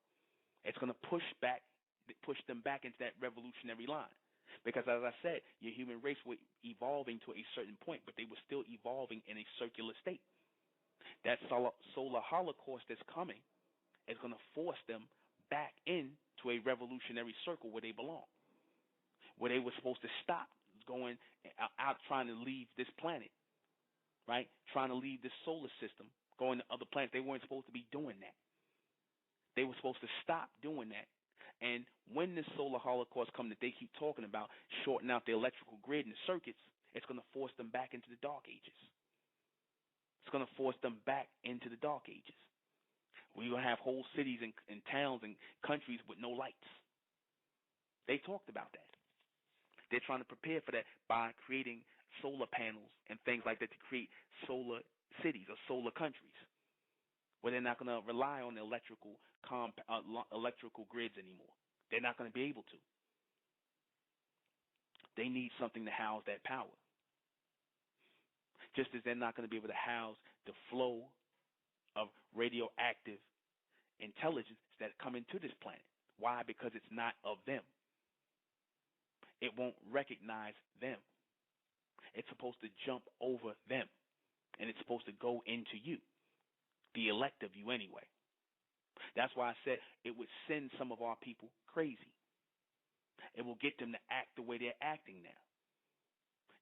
It's going to push them back into that revolutionary line. Because as I said, your human race was evolving to a certain point, but they were still evolving in a circular state. That solar Holocaust that's coming is going to force them back into a revolutionary circle where they belong, where they were supposed to stop going out trying to leave this planet, right? Trying to leave this solar system, going to other planets. They weren't supposed to be doing that. They were supposed to stop doing that. And when this solar Holocaust comes that they keep talking about, shorting out the electrical grid and the circuits, it's going to force them back into the dark ages. It's going to force them back into the dark ages. We're going to have whole cities and towns and countries with no lights. They talked about that. They're trying to prepare for that by creating solar panels and things like that to create solar cities or solar countries where they're not going to rely on the electrical grids anymore. They're not going to be able to. They need something to house that power. Just as they're not going to be able to house the flow of radioactive intelligence that come into this planet. Why? Because it's not of them. It won't recognize them. It's supposed to jump over them, and it's supposed to go into you, the elect of you anyway. That's why I said it would send some of our people crazy. It will get them to act the way they're acting now,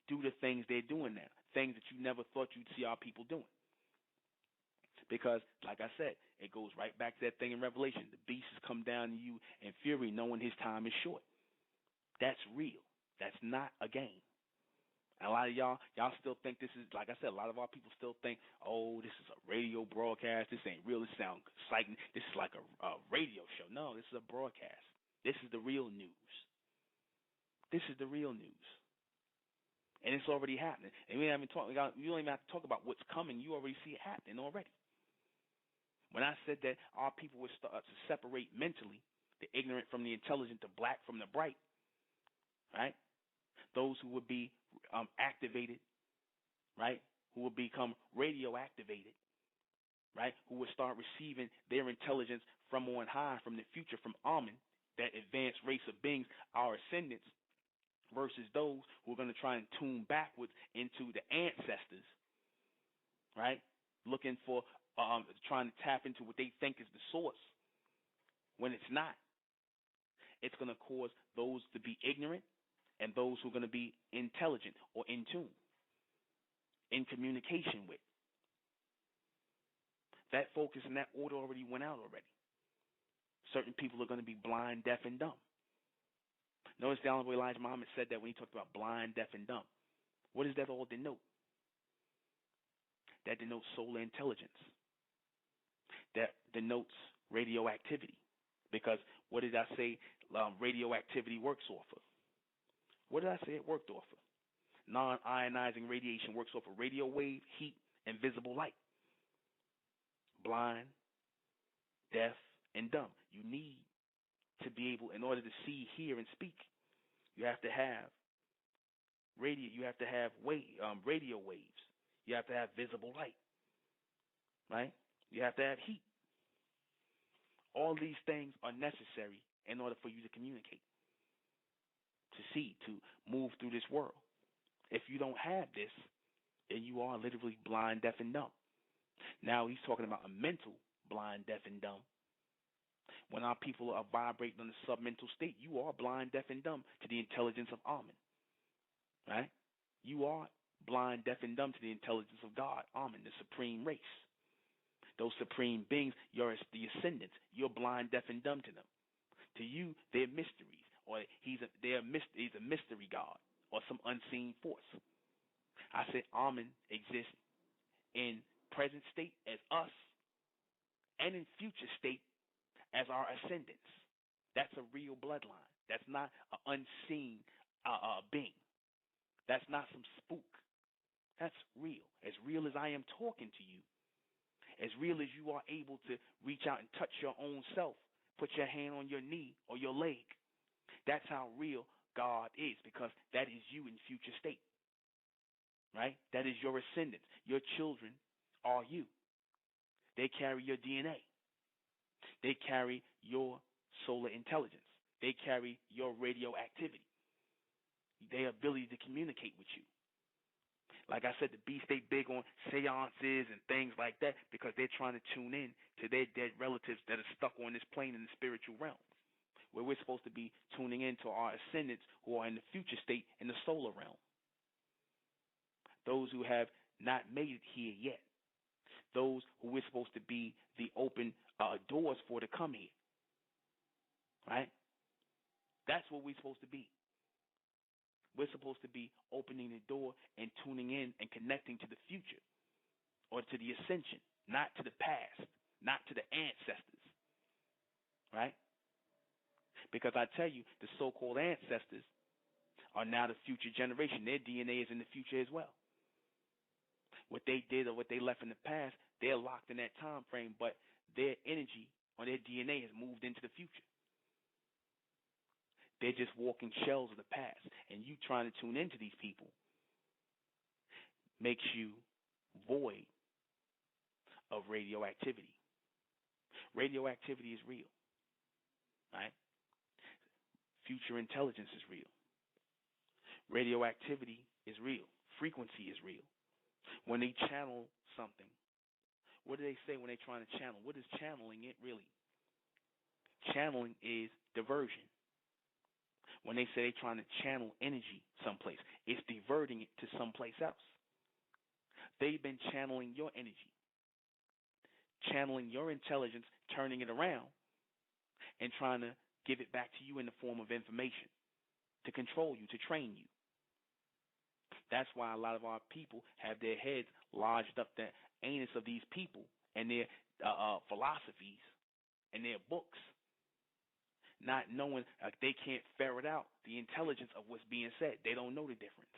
do the things they're doing now, things that you never thought you'd see our people doing. Because, like I said, it goes right back to that thing in Revelation. The beast has come down to you in fury, knowing his time is short. That's real. That's not a game. And a lot of y'all still think this is, like I said, a lot of our people still think, oh, this is a radio broadcast. This ain't real. This sounds exciting. This is like a radio show. No, this is a broadcast. This is the real news. This is the real news. And it's already happening. And you don't even have to talk about what's coming. You already see it happening already. When I said that our people would start to separate mentally, the ignorant from the intelligent, the black from the bright, right? Those who would be activated, right? Who would become radio activated, right? Who would start receiving their intelligence from on high, from the future, from Amen, that advanced race of beings, our ascendants, versus those who are going to try and tune backwards into the ancestors, right? Looking for, trying to tap into what they think is the source when it's not. It's going to cause those to be ignorant and those who are going to be intelligent or in tune, in communication with. That focus and that order already went out already. Certain people are going to be blind, deaf, and dumb. Notice the Honorable Elijah Muhammad said that when he talked about blind, deaf, and dumb. What does that all denote? That denotes solar intelligence. That denotes radioactivity. Because what did I say radioactivity works off of? What did I say it worked off of? Non-ionizing radiation works off of radio wave, heat, and visible light. Blind, deaf, and dumb. You need to be able, in order to see, hear, and speak, you have to have radio. You have to have radio waves. You have to have visible light, right? You have to have heat. All these things are necessary in order for you to communicate, to see, to move through this world. If you don't have this, then you are literally blind, deaf, and dumb. Now he's talking about a mental blind, deaf, and dumb. When our people are vibrating in the submental state, you are blind, deaf, and dumb to the intelligence of Amen. right? You are blind, deaf, and dumb to the intelligence of God, Amen, the supreme race. Those supreme beings, you're the ascendants. You're blind, deaf, and dumb to them. To you, they're mysteries, or he's a mystery God, or some unseen force. I said Amen exists in present state as us, and in future state as our ascendants. That's a real bloodline. That's not an unseen being. That's not some spook. That's real as I am talking to you, as real as you are able to reach out and touch your own self, put your hand on your knee or your leg. That's how real God is, because that is you in future state, right? That is your ascendants. Your children are you. They carry your DNA. They carry your solar intelligence. They carry your radioactivity, their ability to communicate with you. Like I said, the beast, they big on seances and things like that because they're trying to tune in to their dead relatives that are stuck on this plane in the spiritual realm, where we're supposed to be tuning in to our ascendants who are in the future state in the solar realm. Those who have not made it here yet. Those who we're supposed to be the open doors for to come here. Right? That's what we're supposed to be. We're supposed to be opening the door and tuning in and connecting to the future, or to the ascension, not to the past, not to the ancestors. Right? Because I tell you, the so-called ancestors are now the future generation. Their DNA is in the future as well. What they did or what they left in the past, they're locked in that time frame, but their energy or their DNA has moved into the future. They're just walking shells of the past. And you trying to tune into these people makes you void of radioactivity. Radioactivity is real. Right? Future intelligence is real. Radioactivity is real. Frequency is real. When they channel something, what do they say when they're trying to channel? What is channeling it really? Channeling is diversion. When they say they're trying to channel energy someplace, it's diverting it to someplace else. They've been channeling your energy, channeling your intelligence, turning it around, and trying to give it back to you in the form of information to control you, to train you. That's why a lot of our people have their heads lodged up the anus of these people and their philosophies and their books, not knowing they can't ferret out the intelligence of what's being said. They don't know the difference.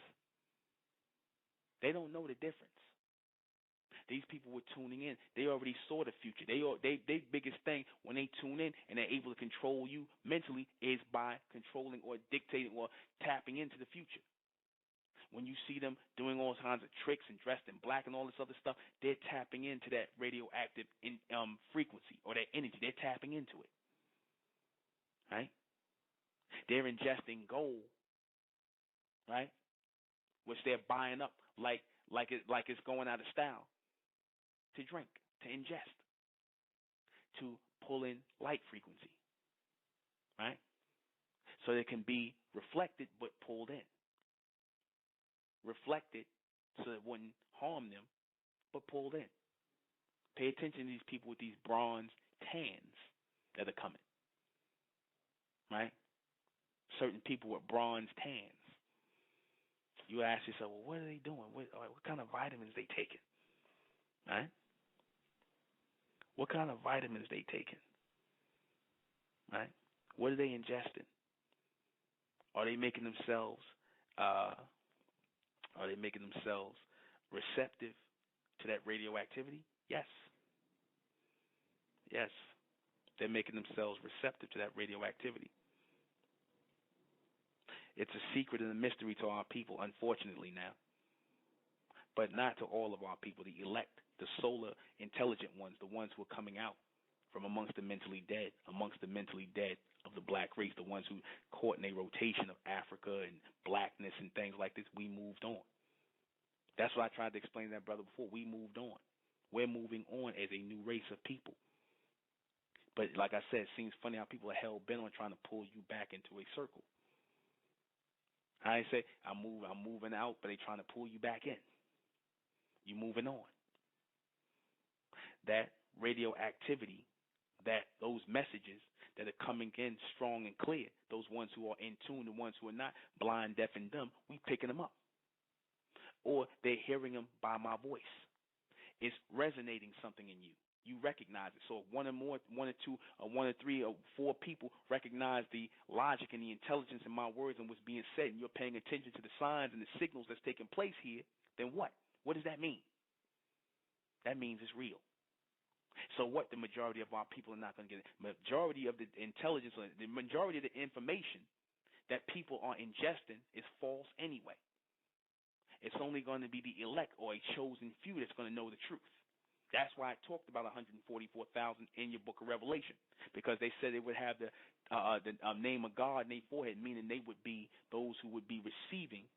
They don't know the difference. These people were tuning in. They already saw the future. They biggest thing when they tune in and they're able to control you mentally is by controlling or dictating or tapping into the future. When you see them doing all kinds of tricks and dressed in black and all this other stuff, they're tapping into that radioactive frequency or that energy. They're tapping into it. Right? They're ingesting gold, right? Which they're buying up like it's going out of style to drink, to ingest, to pull in light frequency, right? So they can be reflected but pulled in. Reflected so it wouldn't harm them, but pulled in. Pay attention to these people with these bronze tans that are coming, right? Certain people with bronze tans. You ask yourself, well, what are they doing? What kind of vitamins they taking, right? What kind of vitamins they taking, right? What are they ingesting? Are they making themselves receptive to that radioactivity? Yes. Yes. They're making themselves receptive to that radioactivity. It's a secret and a mystery to our people, unfortunately now. But not to all of our people, the elect, the solar intelligent ones, the ones who are coming out from amongst the mentally dead of the black race, the ones who caught in a rotation of Africa and blackness and things like this. We moved on. That's what I tried to explain to that brother before. We moved on. We're moving on as a new race of people. But like I said, it seems funny how people are hell-bent on trying to pull you back into a circle. I ain't say I'm moving out, but they trying to pull you back in. You moving on. That radioactivity, that those messages that are coming in strong and clear, those ones who are in tune, the ones who are not blind, deaf, and dumb, we picking them up. Or they're hearing them by my voice. It's resonating something in you. You recognize it. So if one or more, one or two, or one or three, or four people recognize the logic and the intelligence in my words and what's being said, and you're paying attention to the signs and the signals that's taking place here, then what? What does that mean? That means it's real. So what? The majority of our people are not going to get it. Majority of the intelligence, the majority of the information that people are ingesting is false anyway. It's only going to be the elect or a chosen few that's going to know the truth. That's why I talked about 144,000 in your book of Revelation, because they said they would have the name of God in their forehead, meaning they would be those who would be receiving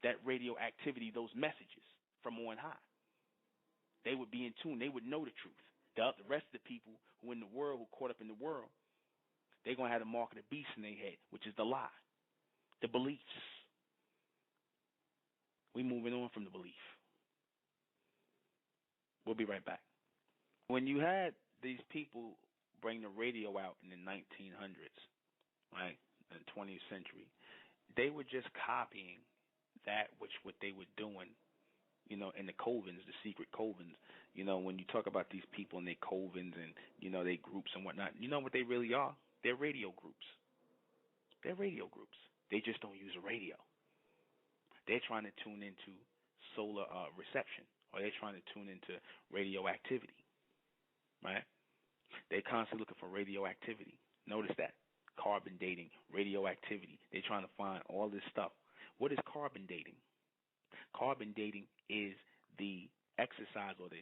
that radioactivity, those messages from on high. They would be in tune. They would know the truth. The rest of the people who in the world, who caught up in the world, they're going to have the mark of the beast in their head, which is the lie, the beliefs. We moving on from the belief. We'll be right back. When you had these people bring the radio out in the 1900s, right, in the 20th century, they were just copying that what they were doing, in the covens, the secret covens. When you talk about these people and their covens and, their groups and whatnot, you know what they really are? They're radio groups. They're radio groups. They just don't use a radio. They're trying to tune into solar reception, or they're trying to tune into radioactivity, right? They're constantly looking for radioactivity. Notice that. Carbon dating, radioactivity. They're trying to find all this stuff. What is carbon dating? Carbon dating is the exercise or the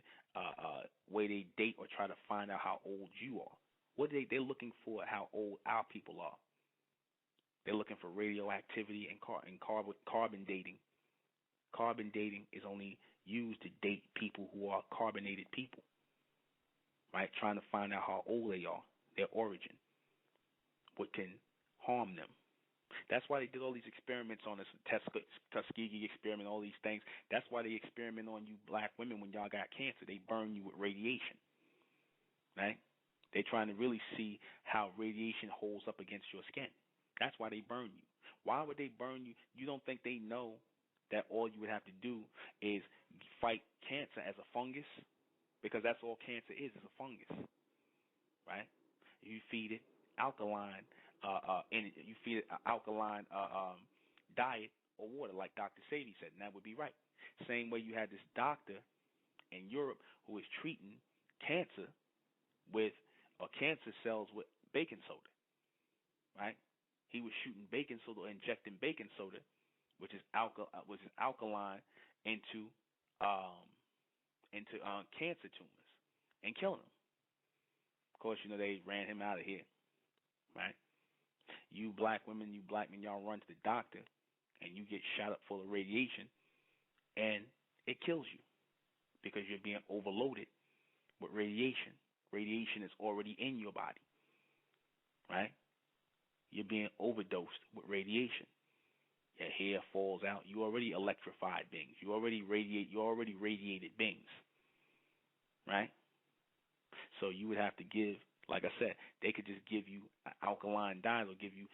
way they date or try to find out how old you are. They're looking for how old our people are. They're looking for radioactivity and carbon dating. Carbon dating is only used to date people who are carbonated people, right? Trying to find out how old they are, their origin, what can harm them. That's why they did all these experiments on this Tuskegee experiment, all these things. That's why they experiment on you black women when y'all got cancer. They burn you with radiation, right? They're trying to really see how radiation holds up against your skin. That's why they burn you. Why would they burn you? You don't think they know that all you would have to do is fight cancer as a fungus? Because that's all cancer is a fungus, right? You feed it alkaline, you feed it alkaline diet or water, like Dr. Sadie said, and that would be right. Same way you had this doctor in Europe who was treating cancer with cancer cells with baking soda, right? He was shooting baking soda or injecting baking soda, which is alkaline, into cancer tumors and killing them. Of course, they ran him out of here, right? You black women, you black men, y'all run to the doctor and you get shot up full of radiation, and it kills you because you're being overloaded with radiation. Radiation is already in your body, right? You're being overdosed with radiation. Your hair falls out. You already electrified beings. You already radiated beings, right? So you would have to give, like I said, they could just give you alkaline dyes or give you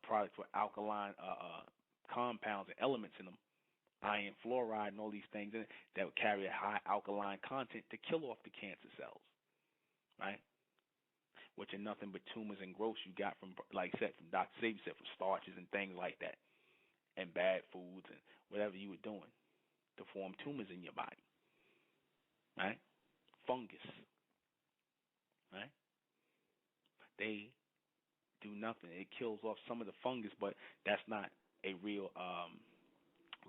products with alkaline compounds and elements in them, iron, fluoride, and all these things in it that would carry a high alkaline content to kill off the cancer cells, right? Which are nothing but tumors and growths you got from, like I said, from Dr. Sadie said, from starches and things like that, and bad foods and whatever you were doing to form tumors in your body, right? Fungus, right? They do nothing. It kills off some of the fungus, but that's not a real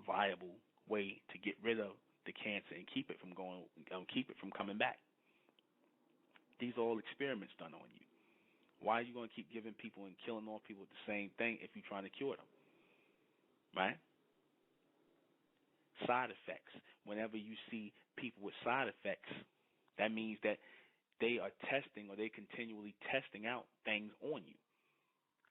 viable way to get rid of the cancer and keep it from coming back. These are all experiments done on you. Why are you going to keep giving people and killing all people with the same thing if you're trying to cure them? Right? Side effects. Whenever you see people with side effects, that means that they are testing or they continually testing out things on you.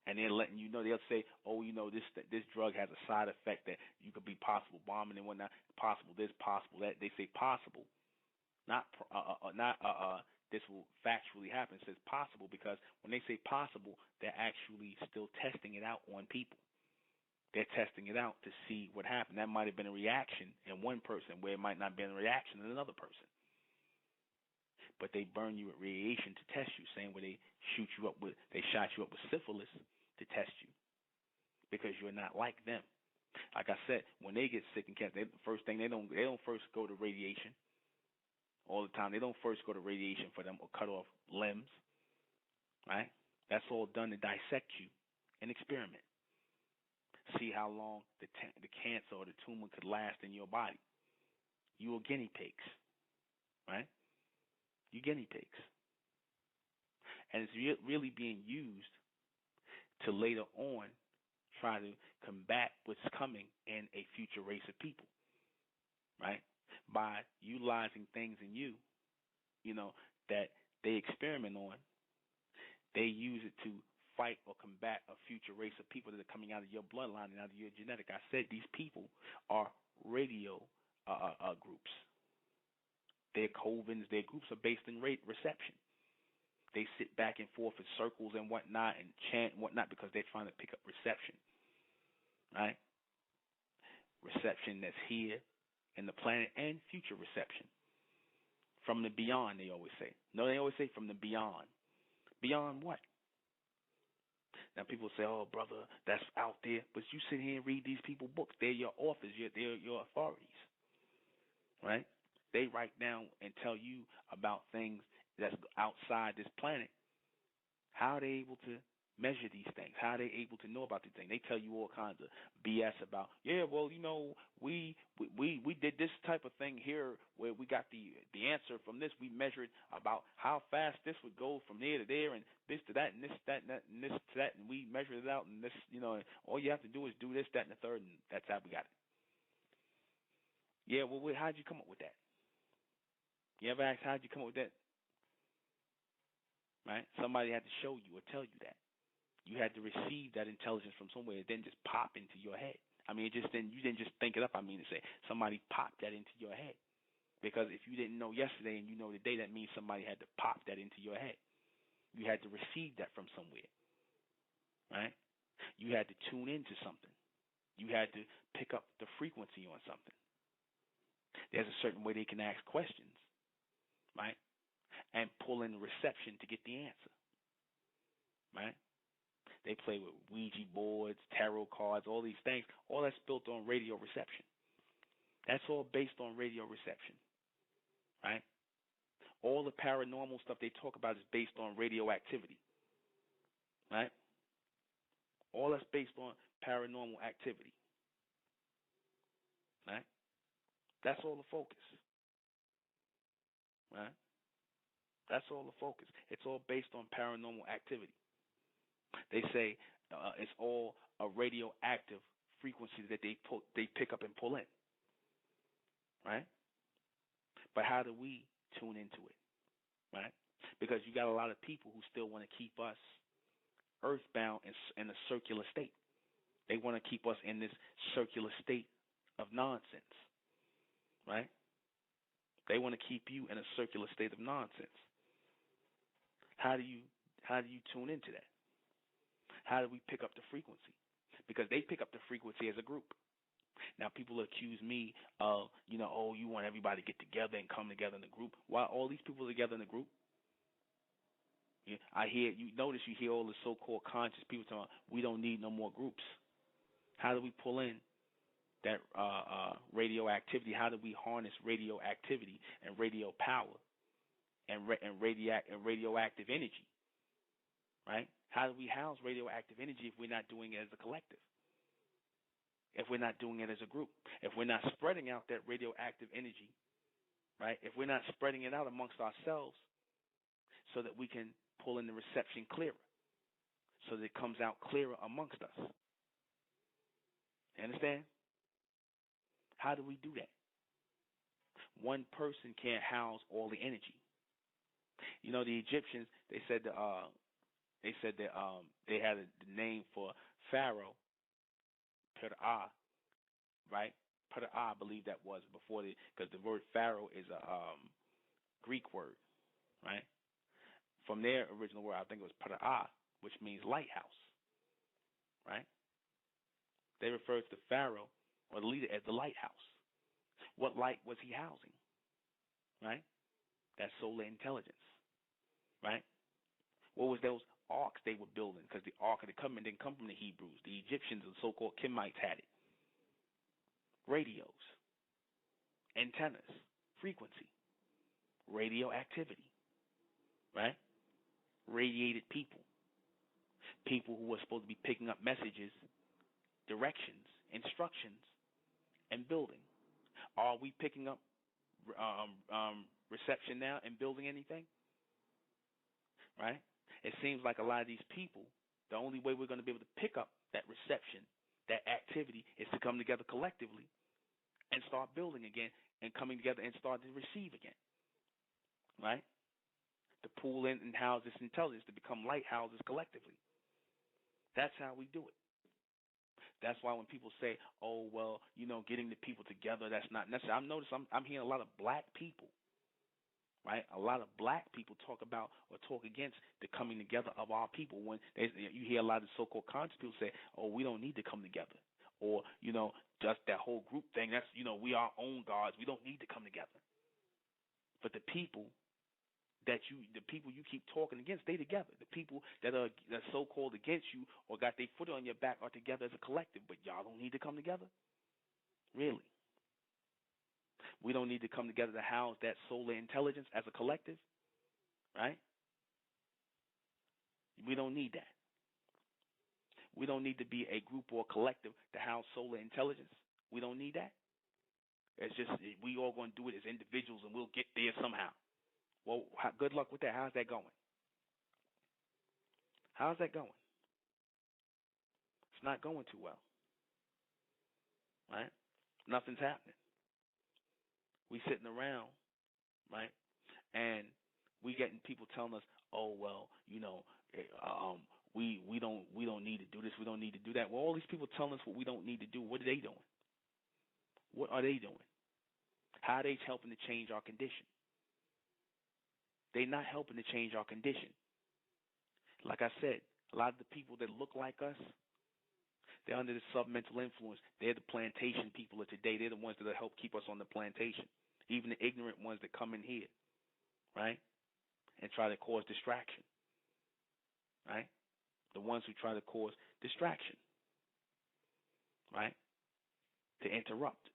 And they're letting you know. They'll say, oh, this drug has a side effect that you could be possible bombing and whatnot. Possible this, possible that. They say possible, not this will factually happen. It says possible because when they say possible, they're actually still testing it out on people. They're testing it out to see what happened. That might have been a reaction in one person where it might not have been a reaction in another person. But they burn you with radiation to test you, same way they shot you up with syphilis to test you because you're not like them. Like I said, when they get sick and cancer, the first thing they don't first go to radiation all the time. They don't first go to radiation for them or cut off limbs, right? That's all done to dissect you and experiment. See how long the cancer or the tumor could last in your body. You are guinea pigs, right? You guinea pigs. And it's really being used to later on try to combat what's coming in a future race of people, right? By utilizing things in you, that they experiment on, they use it to fight or combat a future race of people that are coming out of your bloodline and out of your genetic. I said these people are radio groups. Their covens, their groups are based in reception. They sit back and forth in circles and whatnot and chant and whatnot because they're trying to pick up reception, right? Reception that's here in the planet and future reception. From the beyond, they always say. No, they always say from the beyond. Beyond what? Now people say, oh, brother, that's out there. But you sit here and read these people books. They're your authors. They're your authorities, right? They write down and tell you about things that's outside this planet. How are they able to measure these things? How are they able to know about these things? They tell you all kinds of BS about, we did this type of thing here where we got the answer from this. We measured about how fast this would go from there to there and this to that and this to that and, that, and this to that, and we measured it out, and this, all you have to do is do this, that, and the third, and that's how we got it. Yeah, well, how'd you come up with that? You ever ask how'd you come up with that? Right? Somebody had to show you or tell you that. You had to receive that intelligence from somewhere. It didn't just pop into your head. I mean, you didn't just think it up. I mean to say, somebody popped that into your head. Because if you didn't know yesterday and you know today, that means somebody had to pop that into your head. You had to receive that from somewhere, right? You had to tune into something. You had to pick up the frequency on something. There's a certain way they can ask questions, right? And pull in the reception to get the answer, right? They play with Ouija boards, tarot cards, all these things. All that's built on radio reception. That's all based on radio reception, right? All the paranormal stuff they talk about is based on radioactivity, right? All that's based on paranormal activity, right? That's all the focus, right? That's all the focus. It's all based on paranormal activity. They say it's all a radioactive frequency that they pick up and pull in, right? But how do we tune into it, right? Because you got a lot of people who still want to keep us earthbound in a circular state. They want to keep us in this circular state of nonsense, right? They want to keep you in a circular state of nonsense. How do you tune into that? How do we pick up the frequency? Because they pick up the frequency as a group. Now, people accuse me of, you want everybody to get together and come together in a group. Why all these people together in a group? Yeah, you hear all the so-called conscious people talking about, we don't need no more groups. How do we pull in that radioactivity? How do we harness radioactivity and radio power and radioactive energy? Right? How do we house radioactive energy if we're not doing it as a collective? If we're not doing it as a group? If we're not spreading out that radioactive energy, right? If we're not spreading it out amongst ourselves so that we can pull in the reception clearer, so that it comes out clearer amongst us. You understand? How do we do that? One person can't house all the energy. The Egyptians, they said They said that they had the name for Pharaoh, Per'ah, right? Per'ah, I believe that was before because the word Pharaoh is a Greek word, right? From their original word, I think it was Per'ah, which means lighthouse, right? They referred to Pharaoh or the leader as the lighthouse. What light was he housing, right? That's solar intelligence, right? What was those arcs they were building? Because the Ark of the Covenant didn't come from the Hebrews. The Egyptians and so-called Kemites had it. Radios, antennas, frequency, radioactivity, right? Radiated people. People who were supposed to be picking up messages, directions, instructions, and building. Are we picking up reception now and building anything? Right? It seems like a lot of these people, the only way we're going to be able to pick up that reception, that activity, is to come together collectively and start building again and coming together and start to receive again. Right? To pool in and house this intelligence, to become lighthouses collectively. That's how we do it. That's why when people say, oh, well, getting the people together, that's not necessary. I've noticed I'm hearing a lot of black people, right? A lot of black people talk about or talk against the coming together of our people. When you hear a lot of so-called conscious people say, oh, we don't need to come together. Or, just that whole group thing, that's, we are our own gods. We don't need to come together. But the people you keep talking against, they together. The people that are so-called against you or got their foot on your back are together as a collective, but y'all don't need to come together? Really? We don't need to come together to house that solar intelligence as a collective? Right? We don't need that. We don't need to be a group or a collective to house solar intelligence. We don't need that. It's just we all going to do it as individuals and we'll get there somehow. Well, good luck with that. How's that going? How's that going? It's not going too well. Right? Nothing's happening. We sitting around, right? And we getting people telling us, oh, well, we don't need to do this, we don't need to do that. Well, all these people telling us what we don't need to do, what are they doing? What are they doing? How are they helping to change our condition? They're not helping to change our condition. Like I said, a lot of the people that look like us, they're under the submental influence. They're the plantation people of today. They're the ones that help keep us on the plantation. Even the ignorant ones that come in here, right, and try to cause distraction, right? The ones who try to cause distraction, right, to interrupt,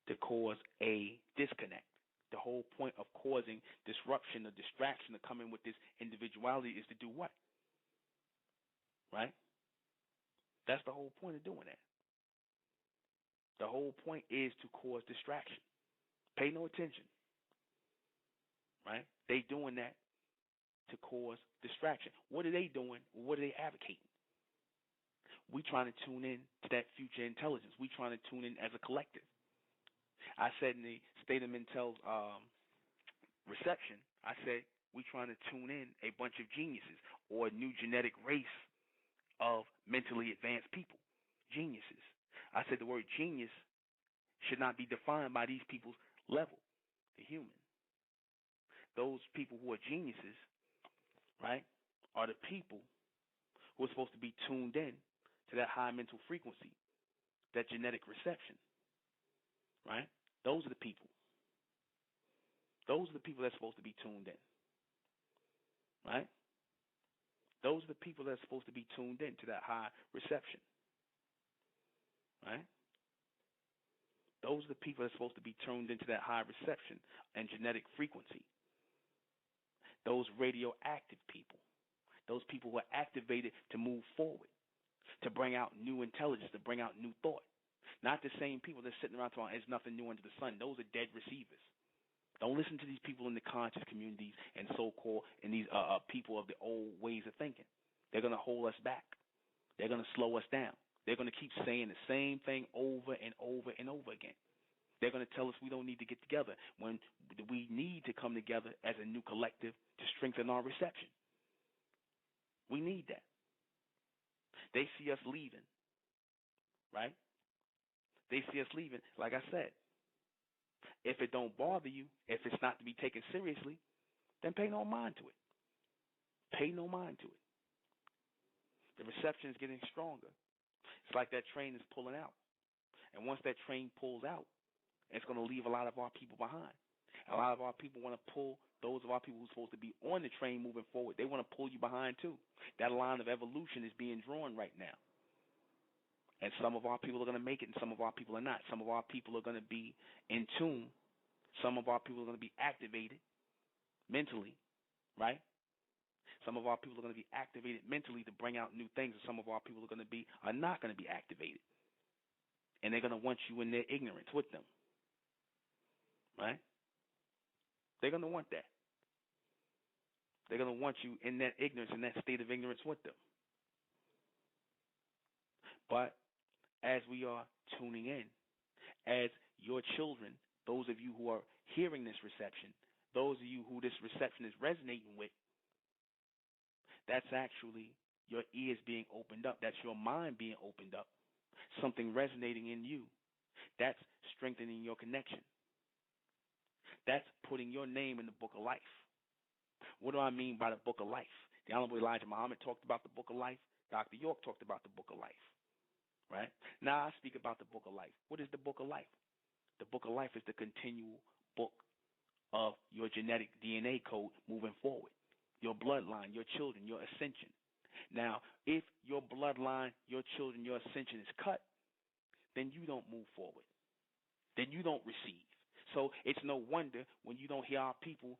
to cause a disconnect. The whole point of causing disruption or distraction to come in with this individuality is to do what? Right? That's the whole point of doing that. The whole point is to cause distraction. Pay no attention. Right? They doing that to cause distraction. What are they doing? What are they advocating? We trying to tune in to that future intelligence. We trying to tune in as a collective. I said in the State of Mentel's reception, I said we trying to tune in a bunch of geniuses or a new genetic race of mentally advanced people. Geniuses. I said the word genius should not be defined by these people's level, the human. Those people who are geniuses, right, are the people who are supposed to be tuned in to that high mental frequency, that genetic reception. Right? Those are the people. Those are the people that's supposed to be tuned in. Right? Those are the people that's supposed to be tuned in to that high reception. Right? Those are the people that's supposed to be tuned into that high reception and genetic frequency. Those radioactive people. Those people who are activated to move forward, to bring out new intelligence, to bring out new thought. Not the same people that's sitting around talking, there's nothing new under the sun. Those are dead receivers. Don't listen to these people in the conscious communities and so-called and these people of the old ways of thinking. They're going to hold us back. They're going to slow us down. They're going to keep saying the same thing over and over and over again. They're going to tell us we don't need to get together when we need to come together as a new collective to strengthen our reception. We need that. They see us leaving, right? They see us leaving. Like I said, if it don't bother you, if it's not to be taken seriously, then pay no mind to it. Pay no mind to it. The reception is getting stronger. It's like that train is pulling out. And once that train pulls out, it's going to leave a lot of our people behind. A lot of our people want to pull those of our people who are supposed to be on the train moving forward. They want to pull you behind too. That line of evolution is being drawn right now. And some of our people are going to make it and some of our people are not. Some of our people are going to be in tune. Some of our people are going to be activated mentally, right? Some of our people are going to be activated mentally to bring out new things, and some of our people are not going to be activated. And they're going to want you in their ignorance with them, right? They're going to want that. They're going to want you in that ignorance, in that state of ignorance with them. But as we are tuning in, as your children, those of you who are hearing this reception, those of you who this reception is resonating with, that's actually your ears being opened up. That's your mind being opened up. Something resonating in you. That's strengthening your connection. That's putting your name in the book of life. What do I mean by the book of life? The Honorable Elijah Muhammad talked about the book of life. Dr. York talked about the book of life. Right? Now I speak about the book of life. What is the book of life? The book of life is the continual book of your genetic DNA code moving forward. Your bloodline, your children, your ascension. Now, if your bloodline, your children, your ascension is cut, then you don't move forward. Then you don't receive. So it's no wonder when you don't hear our people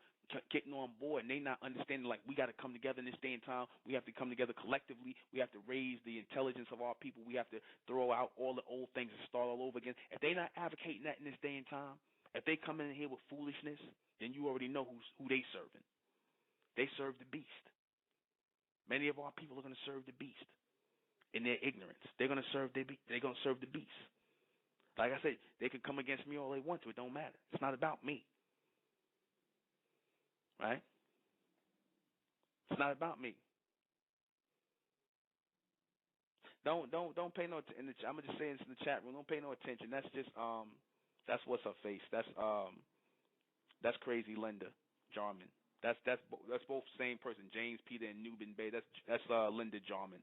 getting on board and they not understanding, like, we got to come together in this day and time. We have to come together collectively. We have to raise the intelligence of our people. We have to throw out all the old things and start all over again. If they're not advocating that in this day and time, if they come in here with foolishness, then you already know who they serving. They serve the beast. Many of our people are going to serve the beast in their ignorance. They're going to serve the beast. Like I said, they can come against me all they want to. It don't matter. It's not about me. Right? It's not about me. Don't pay no attention. I'm gonna just say this in the chat room. Don't pay no attention. That's just that's what's her face. That's crazy Linda Jarman. That's both same person. James Peter and Nubin Bay. That's Linda Jarman.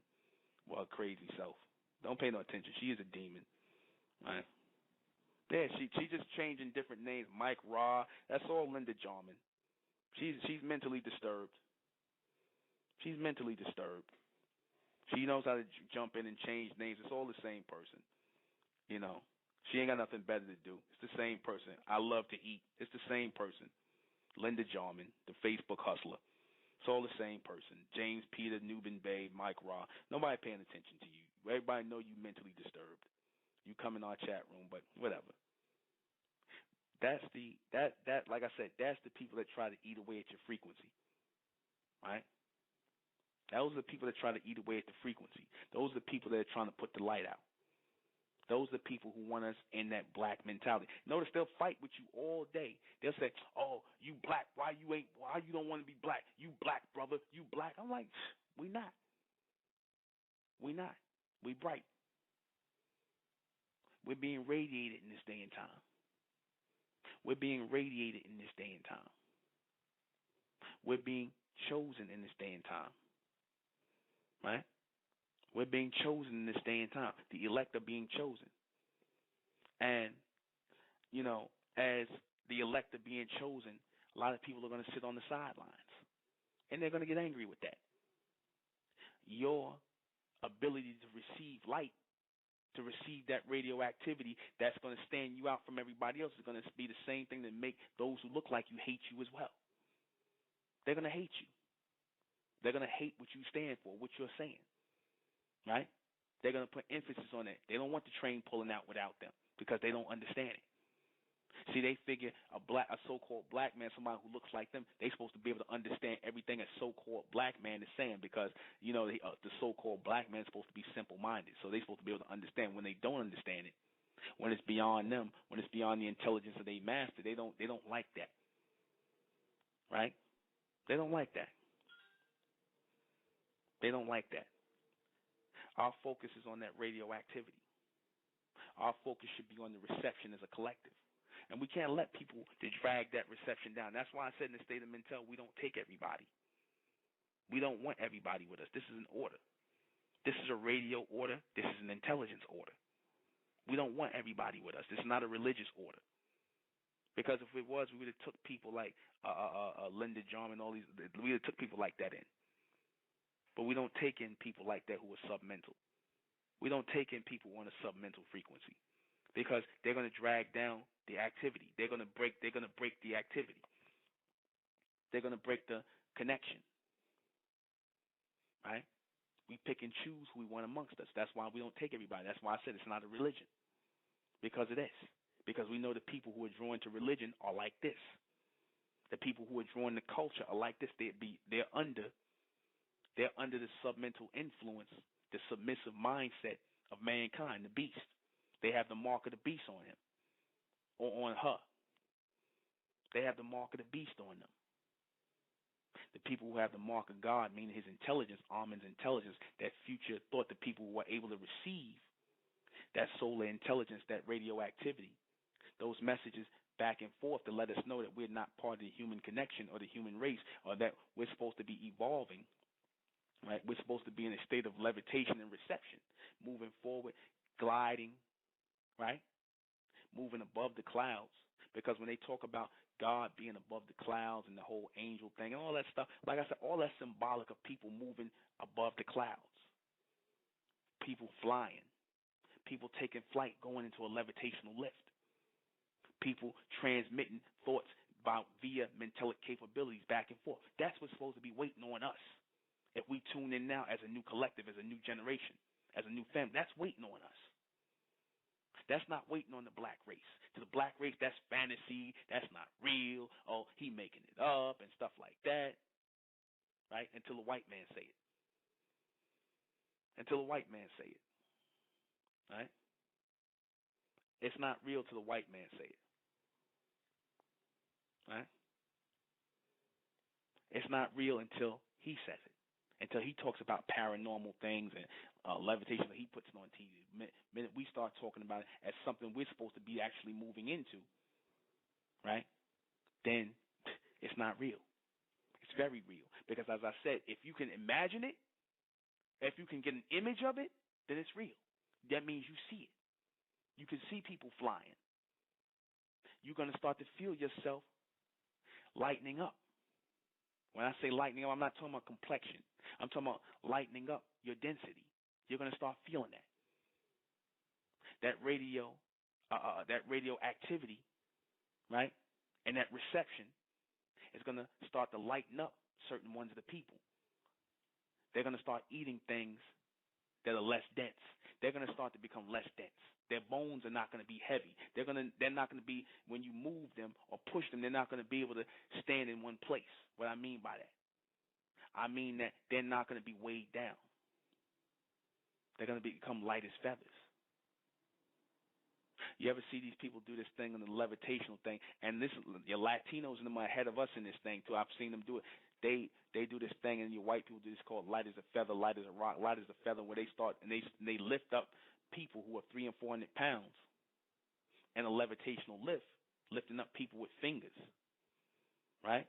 Well, her crazy self. Don't pay no attention. She is a demon. Right? Yeah, she just changing different names. Mike Ra. That's all Linda Jarman. She's mentally disturbed. She's mentally disturbed. She knows how to jump in and change names. It's all the same person. You know, she ain't got nothing better to do. It's the same person. I love to eat. It's the same person. Linda Jarman, the Facebook hustler. It's all the same person. James Peter, Nubin Bay, Mike Ra. Nobody paying attention to you. Everybody know you mentally disturbed. You come in our chat room, but whatever. That's like I said, that's the people that try to eat away at your frequency. Right? Those are the people that try to eat away at the frequency. Those are the people that are trying to put the light out. Those are the people who want us in that black mentality. Notice they'll fight with you all day. They'll say, "Oh, you black? Why you don't want to be black? You black, brother? You black?" I'm like, we not. We not. We bright. We're being radiated in this day and time. We're being radiated in this day and time. We're being chosen in this day and time. Right? We're being chosen in this day and time. The elect are being chosen. And, you know, as the elect are being chosen, a lot of people are going to sit on the sidelines. And they're going to get angry with that. Your ability to receive light, to receive that radioactivity that's going to stand you out from everybody else is going to be the same thing that make those who look like you hate you as well. They're going to hate you. They're going to hate what you stand for, what you're saying. Right? They're going to put emphasis on it. They don't want the train pulling out without them because they don't understand it. See, they figure a so-called black man, somebody who looks like them, they're supposed to be able to understand everything a so-called black man is saying because, you know, the so-called black man is supposed to be simple-minded. So they're supposed to be able to understand. When they don't understand it, when it's beyond them, when it's beyond the intelligence that they master, they don't like that. Right? They don't like that. They don't like that. Our focus is on that radioactivity. Our focus should be on the reception as a collective. And we can't let people to drag that reception down. That's why I said in the state of mental, we don't take everybody. We don't want everybody with us. This is an order. This is a radio order. This is an intelligence order. We don't want everybody with us. This is not a religious order. Because if it was, we would have took people like Linda John and all these. We would have took people like that in. But we don't take in people like that who are submental. We don't take in people on a submental frequency because they're going to drag down the activity. They're going to break the activity. They're going to break the connection. Right? We pick and choose who we want amongst us. That's why we don't take everybody. That's why I said it's not a religion. Because of this. Because we know the people who are drawn to religion are like this. The people who are drawn to culture are like this. They're under the submental influence, the submissive mindset of mankind, the beast. They have the mark of the beast on him or on her. They have the mark of the beast on them. The people who have the mark of God, meaning his intelligence, Amun's intelligence, that future thought, the people who were able to receive that solar intelligence, that radioactivity, those messages back and forth to let us know that we're not part of the human connection or the human race, or that we're supposed to be evolving. Right? We're supposed to be in a state of levitation and reception, moving forward, gliding, right? Moving above the clouds. Because when they talk about God being above the clouds and the whole angel thing and all that stuff, like I said, all that's symbolic of people moving above the clouds, people flying, people taking flight, going into a levitational lift, people transmitting thoughts via mentalic capabilities back and forth. That's what's supposed to be waiting on us. If we tune in now as a new collective, as a new generation, as a new family, that's waiting on us. That's not waiting on the black race. To the black race, that's fantasy. That's not real. Oh, he making it up and stuff like that. Right? Until the white man say it. Until the white man say it. Right? It's not real till the white man say it. Right? It's not real until he says it. Until he talks about paranormal things and levitation that he puts it on TV. The minute we start talking about it as something we're supposed to be actually moving into, right, then it's not real. It's very real. Because as I said, if you can imagine it, if you can get an image of it, then it's real. That means you see it. You can see people flying. You're going to start to feel yourself lightening up. When I say lightening up, I'm not talking about complexion. I'm talking about lightening up your density. You're going to start feeling that. That radioactivity, right, and that reception is going to start to lighten up certain ones of the people. They're going to start eating things that are less dense. They're going to start to become less dense. Their bones are not going to be heavy. They're not going to be, when you move them or push them, they're not going to be able to stand in one place. What I mean by that, I mean that they're not going to be weighed down. They're going to become light as feathers. You ever see these people do this thing on the levitational thing? And this, your Latinos and them are ahead of us in this thing too. I've seen them do it. They do this thing, and your white people do this called light as a feather, light as a rock, light as a feather, where they start and they lift up people who are 300 and 400 pounds in a levitational lift, lifting up people with fingers. Right?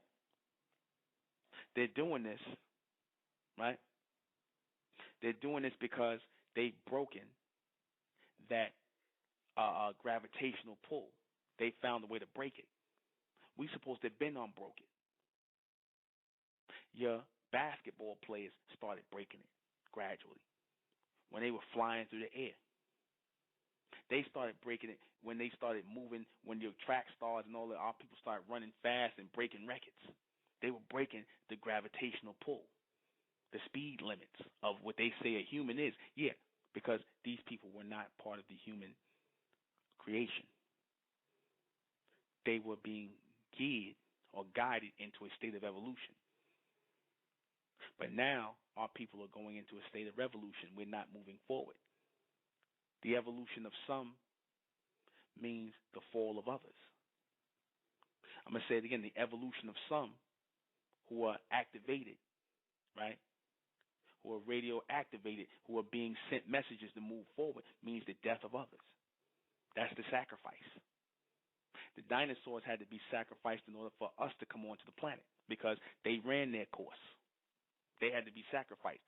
They're doing this, right? They're doing this because they've broken that gravitational pull. They found a way to break it. We supposed to have been unbroken. Your basketball players started breaking it gradually when they were flying through the air. They started breaking it when they started moving, when your track stars and all that, our people started running fast and breaking records. They were breaking the gravitational pull, the speed limits of what they say a human is. Yeah, because these people were not part of the human creation. They were being geared or guided into a state of evolution. But now our people are going into a state of revolution. We're not moving forward. The evolution of some means the fall of others. I'm going to say it again. The evolution of some who are activated, right, who are radio activated, who are being sent messages to move forward, means the death of others. That's the sacrifice. The dinosaurs had to be sacrificed in order for us to come onto the planet because they ran their course. They had to be sacrificed.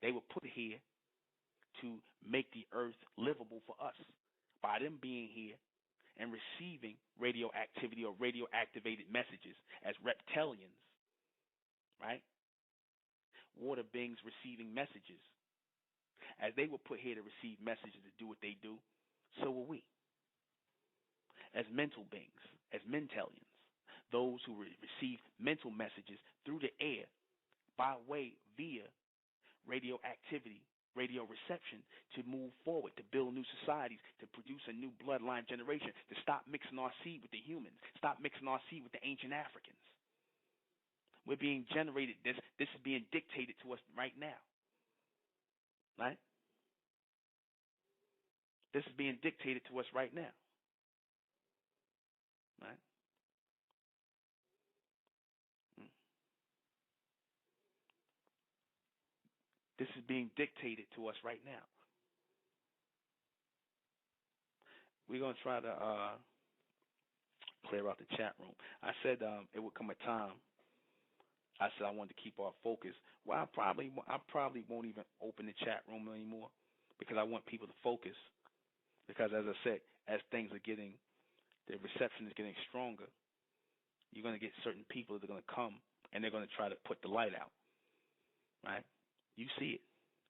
They were put here to make the earth livable for us. By them being here and receiving radioactivity or radioactivated messages as reptilians, right? Water beings receiving messages. As they were put here to receive messages to do what they do, so were we. As mental beings, as mentalians, those who receive mental messages through the air by way via radioactivity, radio reception, to move forward, to build new societies, to produce a new bloodline generation, to stop mixing our seed with the humans, stop mixing our seed with the ancient Africans. We're being generated, this is being dictated to us right now. Right? This is being dictated to us right now. Right? This is being dictated to us right now. We're going to try to clear out the chat room. I said it would come a time. I said I wanted to keep our focus. Well, I probably won't even open the chat room anymore because I want people to focus. Because as I said, as things are getting, the reception is getting stronger, you're going to get certain people that are going to come and they're going to try to put the light out. Right? You see it.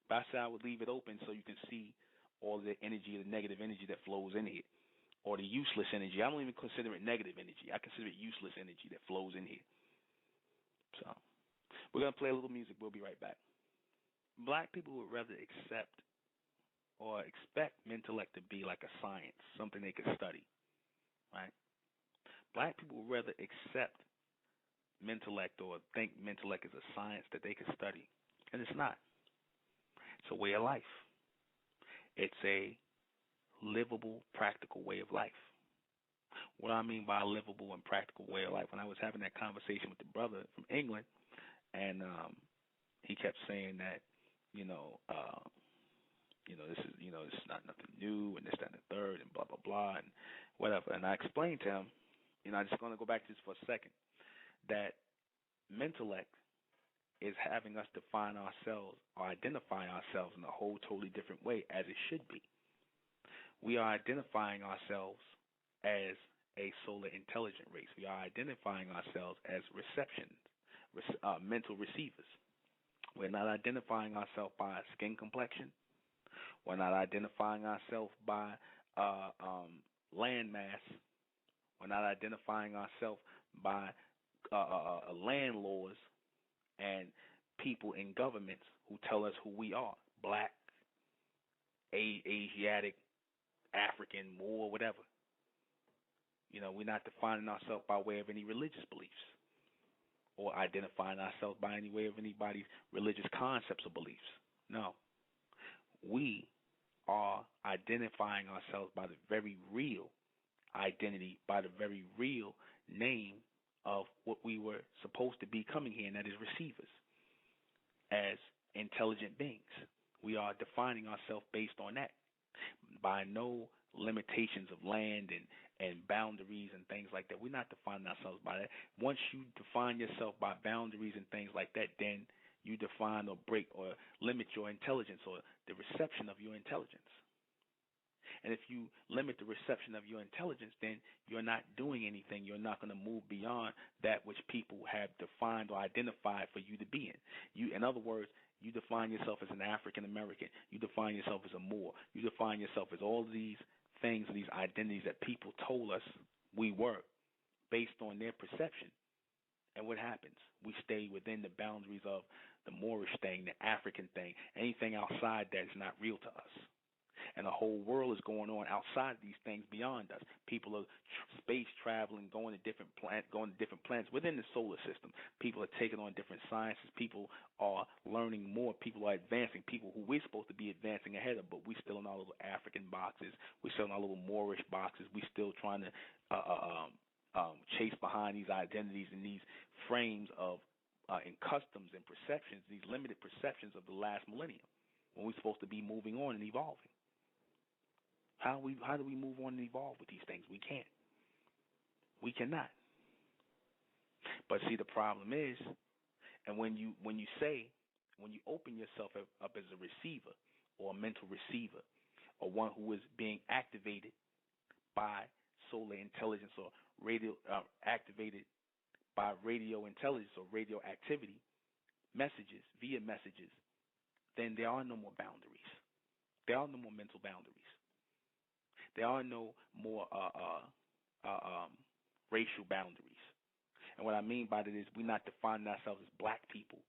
But I said I would leave it open so you can see all the energy, the negative energy that flows in here, or the useless energy. I don't even consider it negative energy. I consider it useless energy that flows in here. So we're going to play a little music. We'll be right back. Black people would rather accept or expect mentellect to be like a science, something they could study, right? Black people would rather accept mentellect or think mentellect is a science that they could study, and it's not. It's a way of life. It's a livable, practical way of life. What I mean by a livable and practical way of life, when I was having that conversation with the brother from England, and he kept saying that, this is not nothing new, and this, that, and the third, and blah, blah, blah, and whatever. And I explained to him, I'm just going to go back to this for a second, that mentellect is having us define ourselves or identify ourselves in a whole totally different way, as it should be. We are identifying ourselves as a solar intelligent race. We are identifying ourselves as mental receivers. We're not identifying ourselves by skin complexion. We're not identifying ourselves by land mass. We're not identifying ourselves by land laws and people in governments who tell us who we are. Black, Asiatic, African, Moor, whatever. We're not defining ourselves by way of any religious beliefs or identifying ourselves by any way of anybody's religious concepts or beliefs. No. We are identifying ourselves by the very real identity, by the very real name of what we were supposed to be coming here, and that is receivers, as intelligent beings. We are defining ourselves based on that, by no limitations of land and boundaries and things like that. We're not defining ourselves by that. Once you define yourself by boundaries and things like that, then you define or break or limit your intelligence or the reception of your intelligence. And if you limit the reception of your intelligence, then you're not doing anything. You're not going to move beyond that which people have defined or identified for you to be in. In other words, you define yourself as an African American. You define yourself as a Moor. You define yourself as all of these things, these identities that people told us we were based on their perception. And what happens? We stay within the boundaries of the Moorish thing, the African thing. Anything outside that is not real to us. And the whole world is going on outside of these things beyond us. People are space traveling, going to different planets within the solar system. People are taking on different sciences. People are learning more. People are advancing. People who we're supposed to be advancing ahead of, but we're still in our little African boxes. We're still in our little Moorish boxes. We're still trying to chase behind these identities and these frames of in customs and perceptions, these limited perceptions of the last millennium, when we're supposed to be moving on and evolving. How do we move on and evolve with these things? We can't. We cannot. But see, the problem is, and when you open yourself up as a receiver or a mental receiver, or one who is being activated by solar intelligence or activated by radio intelligence or radio activity via messages, then there are no more boundaries. There are no more mental boundaries. There are no more racial boundaries. And what I mean by that is we're not defining ourselves as black people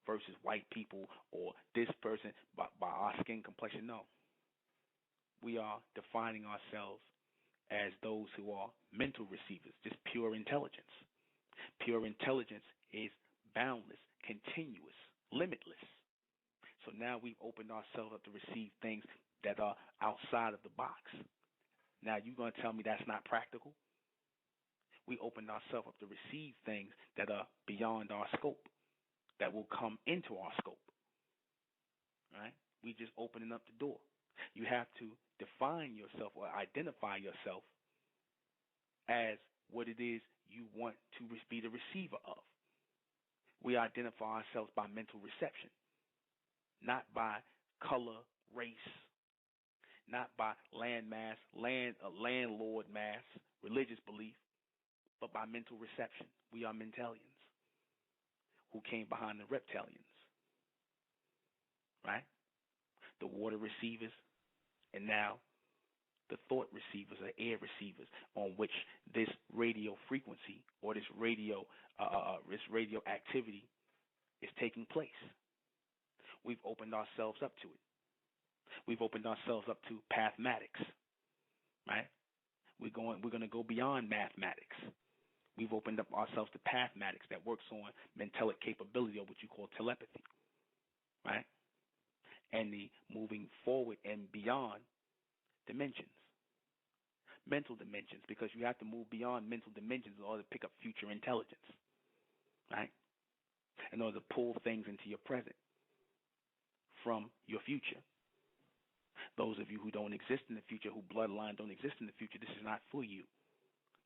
versus white people or this person by our skin complexion. No. We are defining ourselves as those who are mental receivers, just pure intelligence. Pure intelligence is boundless, continuous, limitless. So now we've opened ourselves up to receive things that are outside of the box. Now you're going to tell me that's not practical? We opened ourselves up to receive things that are beyond our scope, that will come into our scope. Right? We just opening up the door. You have to define yourself or identify yourself as what it is you want to be the receiver of. We identify ourselves by mental reception, not by color, race, not by landlord mass, religious belief, but by mental reception. We are mentalians who came behind the reptilians, right? The water receivers, and now the thought receivers or air receivers, on which this radio frequency or this radio activity is taking place. We've opened ourselves up to it. We've opened ourselves up to pathmatics, right? We're going to go beyond mathematics. We've opened up ourselves to pathmatics that works on mentalic capability, or what you call telepathy, right? And the moving forward and beyond dimensions, mental dimensions, because you have to move beyond mental dimensions in order to pick up future intelligence, right? In order to pull things into your present from your future. Those of you who don't exist in the future, who bloodline don't exist in the future, this is not for you.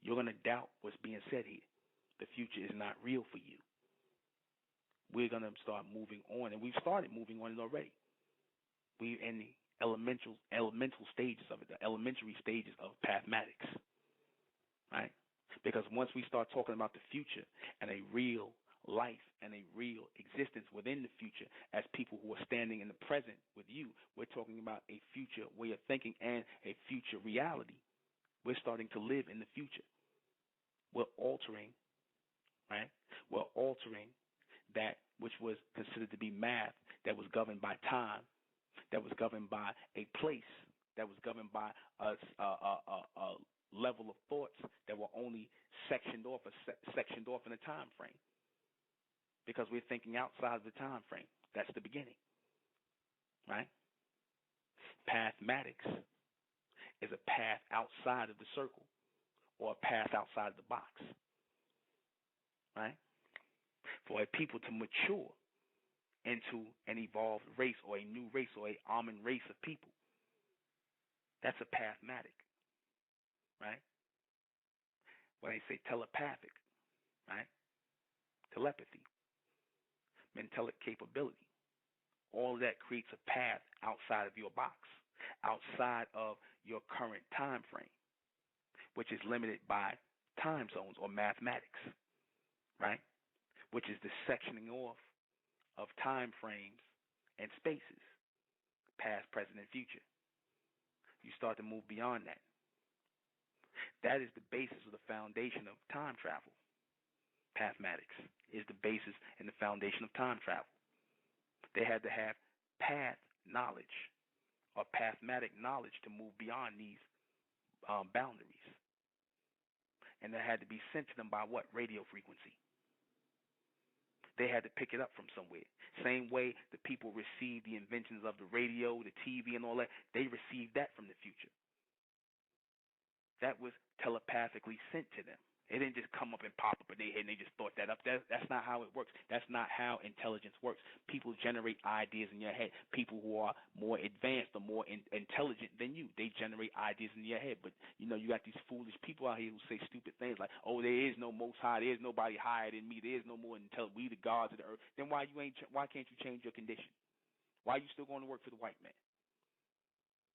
You're going to doubt what's being said here. The future is not real for you. We're going to start moving on, and we've started moving on it already. We're in the elemental stages of it, the elementary stages of pathmatics, right? Because once we start talking about the future and a real life and a real existence within the future as people who are standing in the present with you, we're talking about a future way of thinking and a future reality. We're starting to live in the future. We're altering, right? We're altering that which was considered to be math, that was governed by time, that was governed by a place, that was governed by a level of thoughts that were only sectioned off in a time frame. Because we're thinking outside of the time frame. That's the beginning, right? Pathmatics is a path outside of the circle, or a path outside of the box, right? For a people to mature into an evolved race or a new race or a almond race of people, that's a pathmatic, right? When they say telepathic, right? Telepathy, mentalic capability, all of that creates a path outside of your box, outside of your current time frame, which is limited by time zones or mathematics, right? Which is the sectioning off of time frames and spaces, past, present, and future. You start to move beyond that. That is the basis of the foundation of time travel. Pathmatics is the basis and the foundation of time travel. They had to have path knowledge or pathmatic knowledge to move beyond these boundaries. And that had to be sent to them by what? Radio frequency. They had to pick it up from somewhere. Same way the people received the inventions of the radio, the TV, and all that, they received that from the future. That was telepathically sent to them It didn't just come up and pop up in their head and they just thought that up. That's not how it works. That's not how intelligence works. People generate ideas in your head. People who are more advanced or more intelligent than you, they generate ideas in your head. But, you know, you got these foolish people out here who say stupid things like, oh, there is no most high. There is nobody higher than me. There is no more intelligent. We the gods of the earth. Then why can't you change your condition? Why are you still going to work for the white man?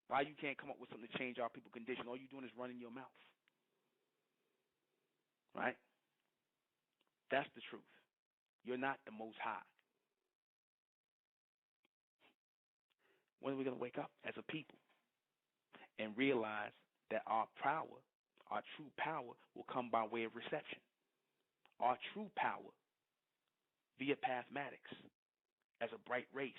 Why you can't come up with something to change our people's condition? All you're doing is running your mouth. Right? That's the truth. You're not the most high. When are we going to wake up as a people and realize that our power, our true power, will come by way of reception? Our true power via mathematics as a bright race,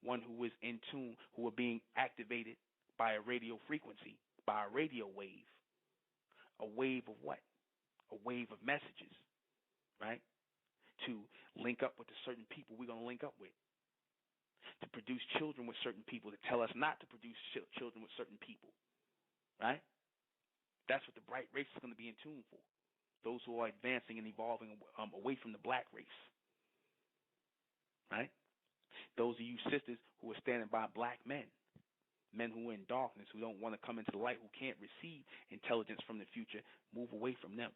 one who is in tune, who are being activated by a radio frequency, by a radio wave. A wave of what? A wave of messages, right? To link up with the certain people we're going to link up with. To produce children with certain people, to tell us not to produce children with certain people, right? That's what the bright race is going to be in tune for. Those who are advancing and evolving away from the black race, right? Those of you sisters who are standing by black men who are in darkness, who don't want to come into the light, who can't receive intelligence from the future, move away from them.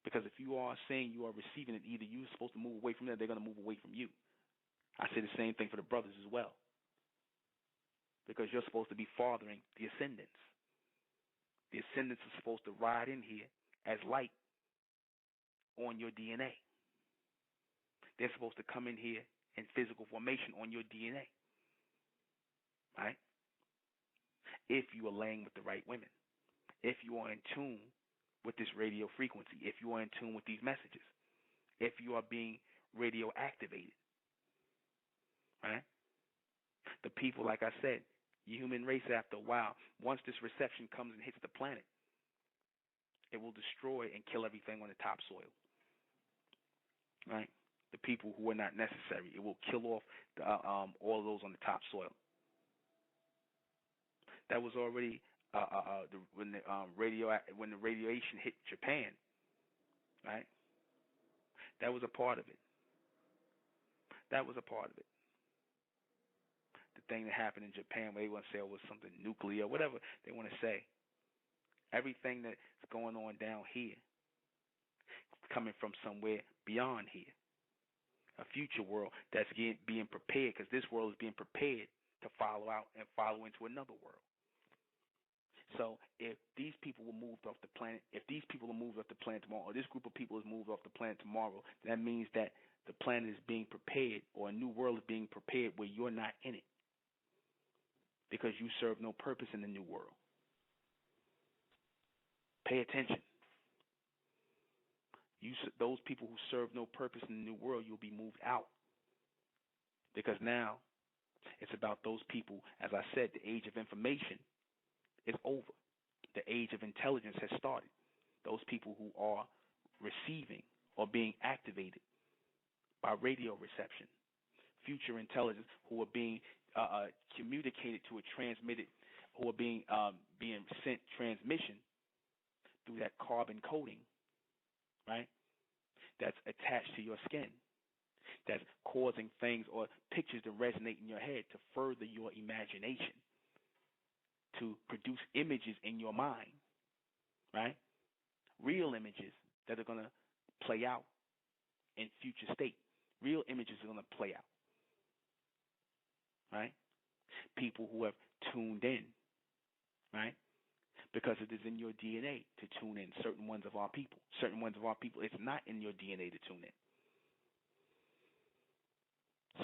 Because if you are saying you are receiving it, either you're supposed to move away from them, they're going to move away from you. I say the same thing for the brothers as well. Because you're supposed to be fathering the ascendants. The ascendants are supposed to ride in here as light on your DNA. They're supposed to come in here in physical formation on your DNA. Right? If you are laying with the right women. If you are in tune with this radio frequency, if you are in tune with these messages, if you are being radio activated, right? The people, like I said, human race, after a while, once this reception comes and hits the planet, it will destroy and kill everything on the topsoil, right? The people who are not necessary. It will kill off all of those on the topsoil. That was already when the radiation hit Japan, right? That was a part of it. That was a part of it. The thing that happened in Japan, where they want to say it was something nuclear, whatever they want to say. Everything that's going on down here is coming from somewhere beyond here. A future world that's being prepared, because this world is being prepared to follow out and follow into another world. So if these people were moved off the planet, if these people are moved off the planet tomorrow, or this group of people is moved off the planet tomorrow, that means that the planet is being prepared, or a new world is being prepared where you're not in it, because you serve no purpose in the new world. Pay attention. Those people who serve no purpose in the new world, you'll be moved out, because now it's about those people. As I said, the age of information is over. The age of intelligence has started. Those people who are receiving or being activated by radio reception, future intelligence, who are being communicated to a transmitted, who are being sent transmission through that carbon coating, right? That's attached to your skin, that's causing things or pictures to resonate in your head to further your imagination, to produce images in your mind, right? Real images that are going to play out in future state. Real images are going to play out, right? People who have tuned in, right? Because it is in your DNA to tune in. Certain ones of our people, it's not in your DNA to tune in.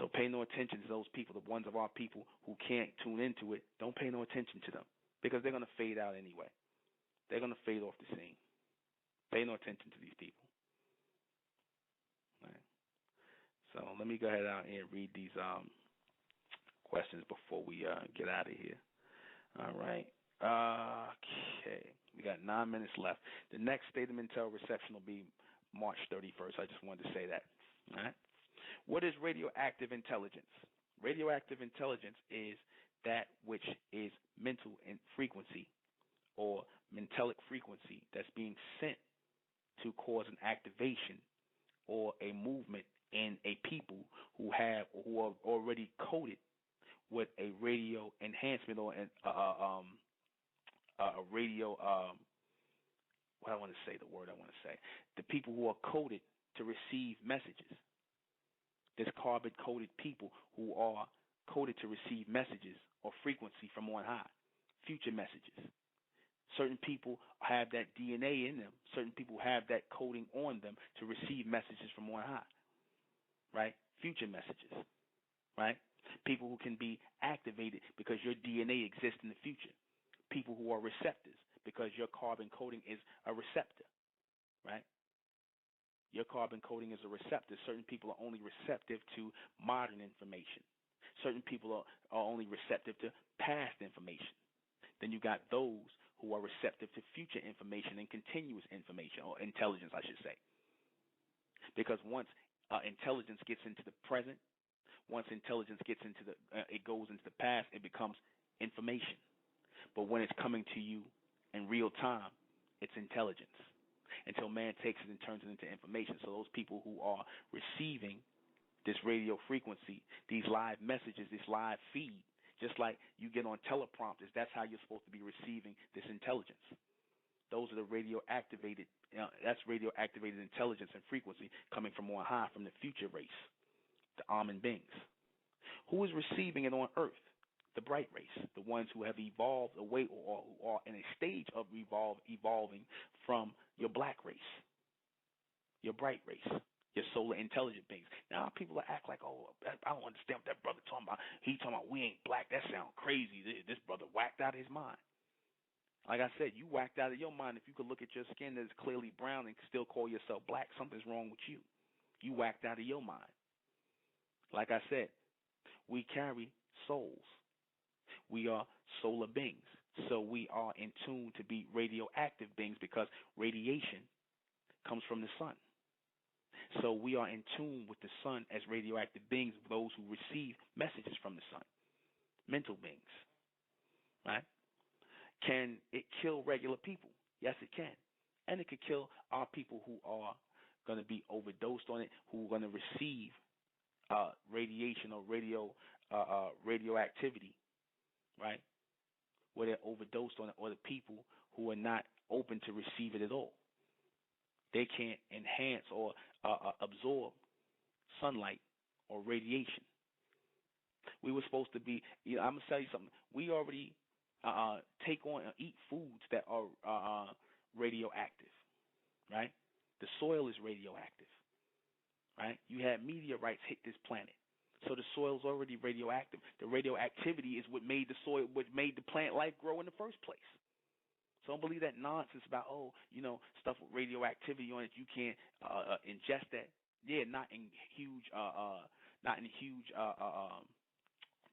So pay no attention to those people, the ones of our people who can't tune into it. Don't pay no attention to them, because they're going to fade out anyway. They're going to fade off the scene. Pay no attention to these people. All right. So let me go ahead out and read these questions before we get out of here. All right. Okay. We got 9 minutes left. The next State of Intel reception will be March 31st. I just wanted to say that. All right. What is radioactive intelligence? Radioactive intelligence is that which is mental in frequency or mentalic frequency that's being sent to cause an activation or a movement in a people who have or who are already coded with a radio enhancement or a radio what I want to say, the word I want to say. The people who are coded to receive messages. There's carbon coded people who are coded to receive messages or frequency from on high, future messages. Certain people have that DNA in them. Certain people have that coding on them to receive messages from on high, right? Future messages, right? People who can be activated because your DNA exists in the future. People who are receptors because your carbon coding is a receptor, right? Your carbon coding is a receptor. Certain people are only receptive to modern information. Certain people are only receptive to past information. Then you got those who are receptive to future information and continuous information, or intelligence, I should say. Because once intelligence gets into the present, once intelligence gets into it goes into the past, it becomes information. But when it's coming to you in real time, it's intelligence. Until man takes it and turns it into information. So those people who are receiving this radio frequency, these live messages, this live feed, just like you get on teleprompters, that's how you're supposed to be receiving this intelligence. Those are the radio-activated, that's radio-activated intelligence and frequency coming from on high, from the future race, the almond beings. Who is receiving it on Earth? The bright race, the ones who have evolved away or who are in a stage of evolving from your black race, your bright race, your solar intelligent beings. Now people act like, oh, I don't understand what that brother talking about. He talking about we ain't black. That sound crazy. This brother whacked out his mind. Like I said, you whacked out of your mind. If you could look at your skin that's clearly brown and still call yourself black, something's wrong with you. You whacked out of your mind. Like I said, we carry souls. We are solar beings, so we are in tune to be radioactive beings because radiation comes from the sun. So we are in tune with the sun as radioactive beings, those who receive messages from the sun, mental beings, right? Can it kill regular people? Yes, it can. And it could kill our people who are going to be overdosed on it, who are going to receive radiation or radioactivity, right, where they're overdosed on it, or the people who are not open to receive it at all. They can't enhance or absorb sunlight or radiation. We were supposed to be, I'm going to tell you something. We already take on and eat foods that are radioactive, right? The soil is radioactive, right? You had meteorites hit this planet. So the soil's already radioactive. The radioactivity is what made the soil, what made the plant life grow in the first place. So don't believe that nonsense about, stuff with radioactivity on it. You can't ingest that. Yeah, not in huge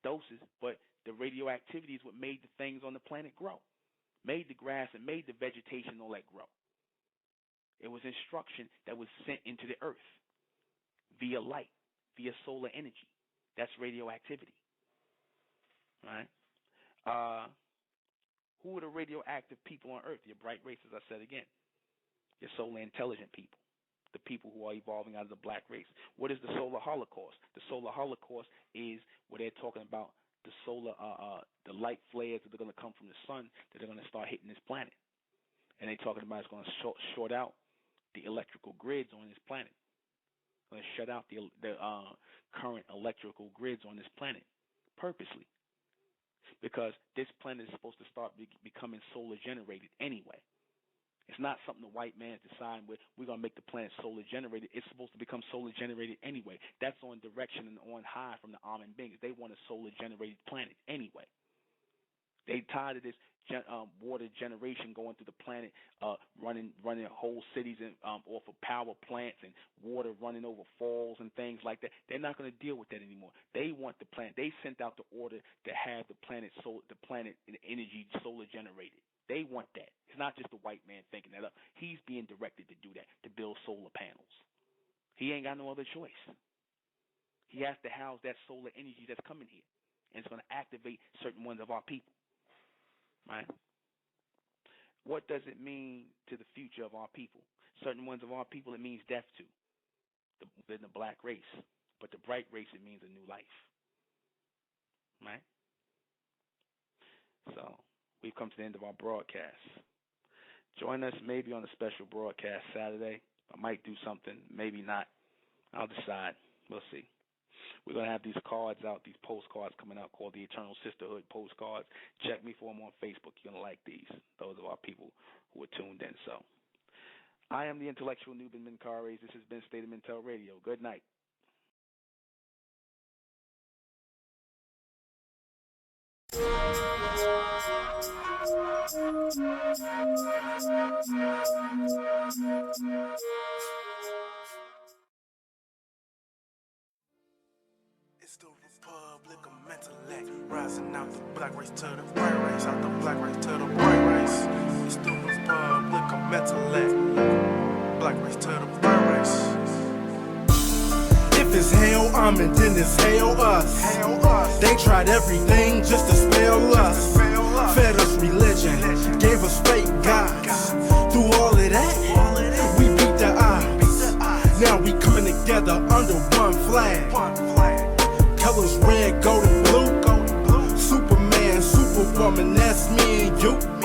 doses, but the radioactivity is what made the things on the planet grow, made the grass and made the vegetation and all that grow. It was instruction that was sent into the earth via light, via solar energy. That's radioactivity, right? Who are the radioactive people on Earth? Your bright race, as I said again. Your solar intelligent people, the people who are evolving out of the black race. What is the solar holocaust? The solar holocaust is where they're talking about the solar, the light flares that are going to come from the sun that are going to start hitting this planet. And they're talking about it's going to short out the electrical grids on this planet. Going to shut out the current electrical grids on this planet purposely, because this planet is supposed to start becoming solar generated anyway. It's not something the white man is deciding with. We're going to make the planet solar generated. It's supposed to become solar generated anyway. That's on direction and on high from the almond beings. They want a solar generated planet anyway. They tired of this water generation going through the planet, running whole cities and off of power plants and water running over falls and things like that. They're not going to deal with that anymore. They want the planet. They sent out the order to have the planet energy solar generated. They want that. It's not just the white man thinking that up. He's being directed to do that, to build solar panels. He ain't got no other choice. He has to house that solar energy that's coming here, and it's going to activate certain ones of our people. Right? What does it mean to the future of our people? Certain ones of our people it means death to. The black race. But the bright race, it means a new life. Right? So, we've come to the end of our broadcast. Join us maybe on a special broadcast Saturday. I might do something, maybe not. I'll decide. We'll see. We're going to have these cards out, these postcards coming out called the Eternal Sisterhood postcards. Check me for them on Facebook. You're going to like these. Those are our people who are tuned in. So, I am the intellectual Nuben Menkarayzz. This has been State of Mental Radio. Good night. It's the Republic of Mentellect, rising out the black race to the white race, out the black race to the white race. It's the Republic of Mentellect, black race to the white race. If it's hell, then it's hell us. They tried everything just to spell us. Fed us religion, gave us fake gods. Through all of that, we beat the odds. Now we coming together under one flag. Colors red, gold, and blue. Superman, Superwoman, that's me and you.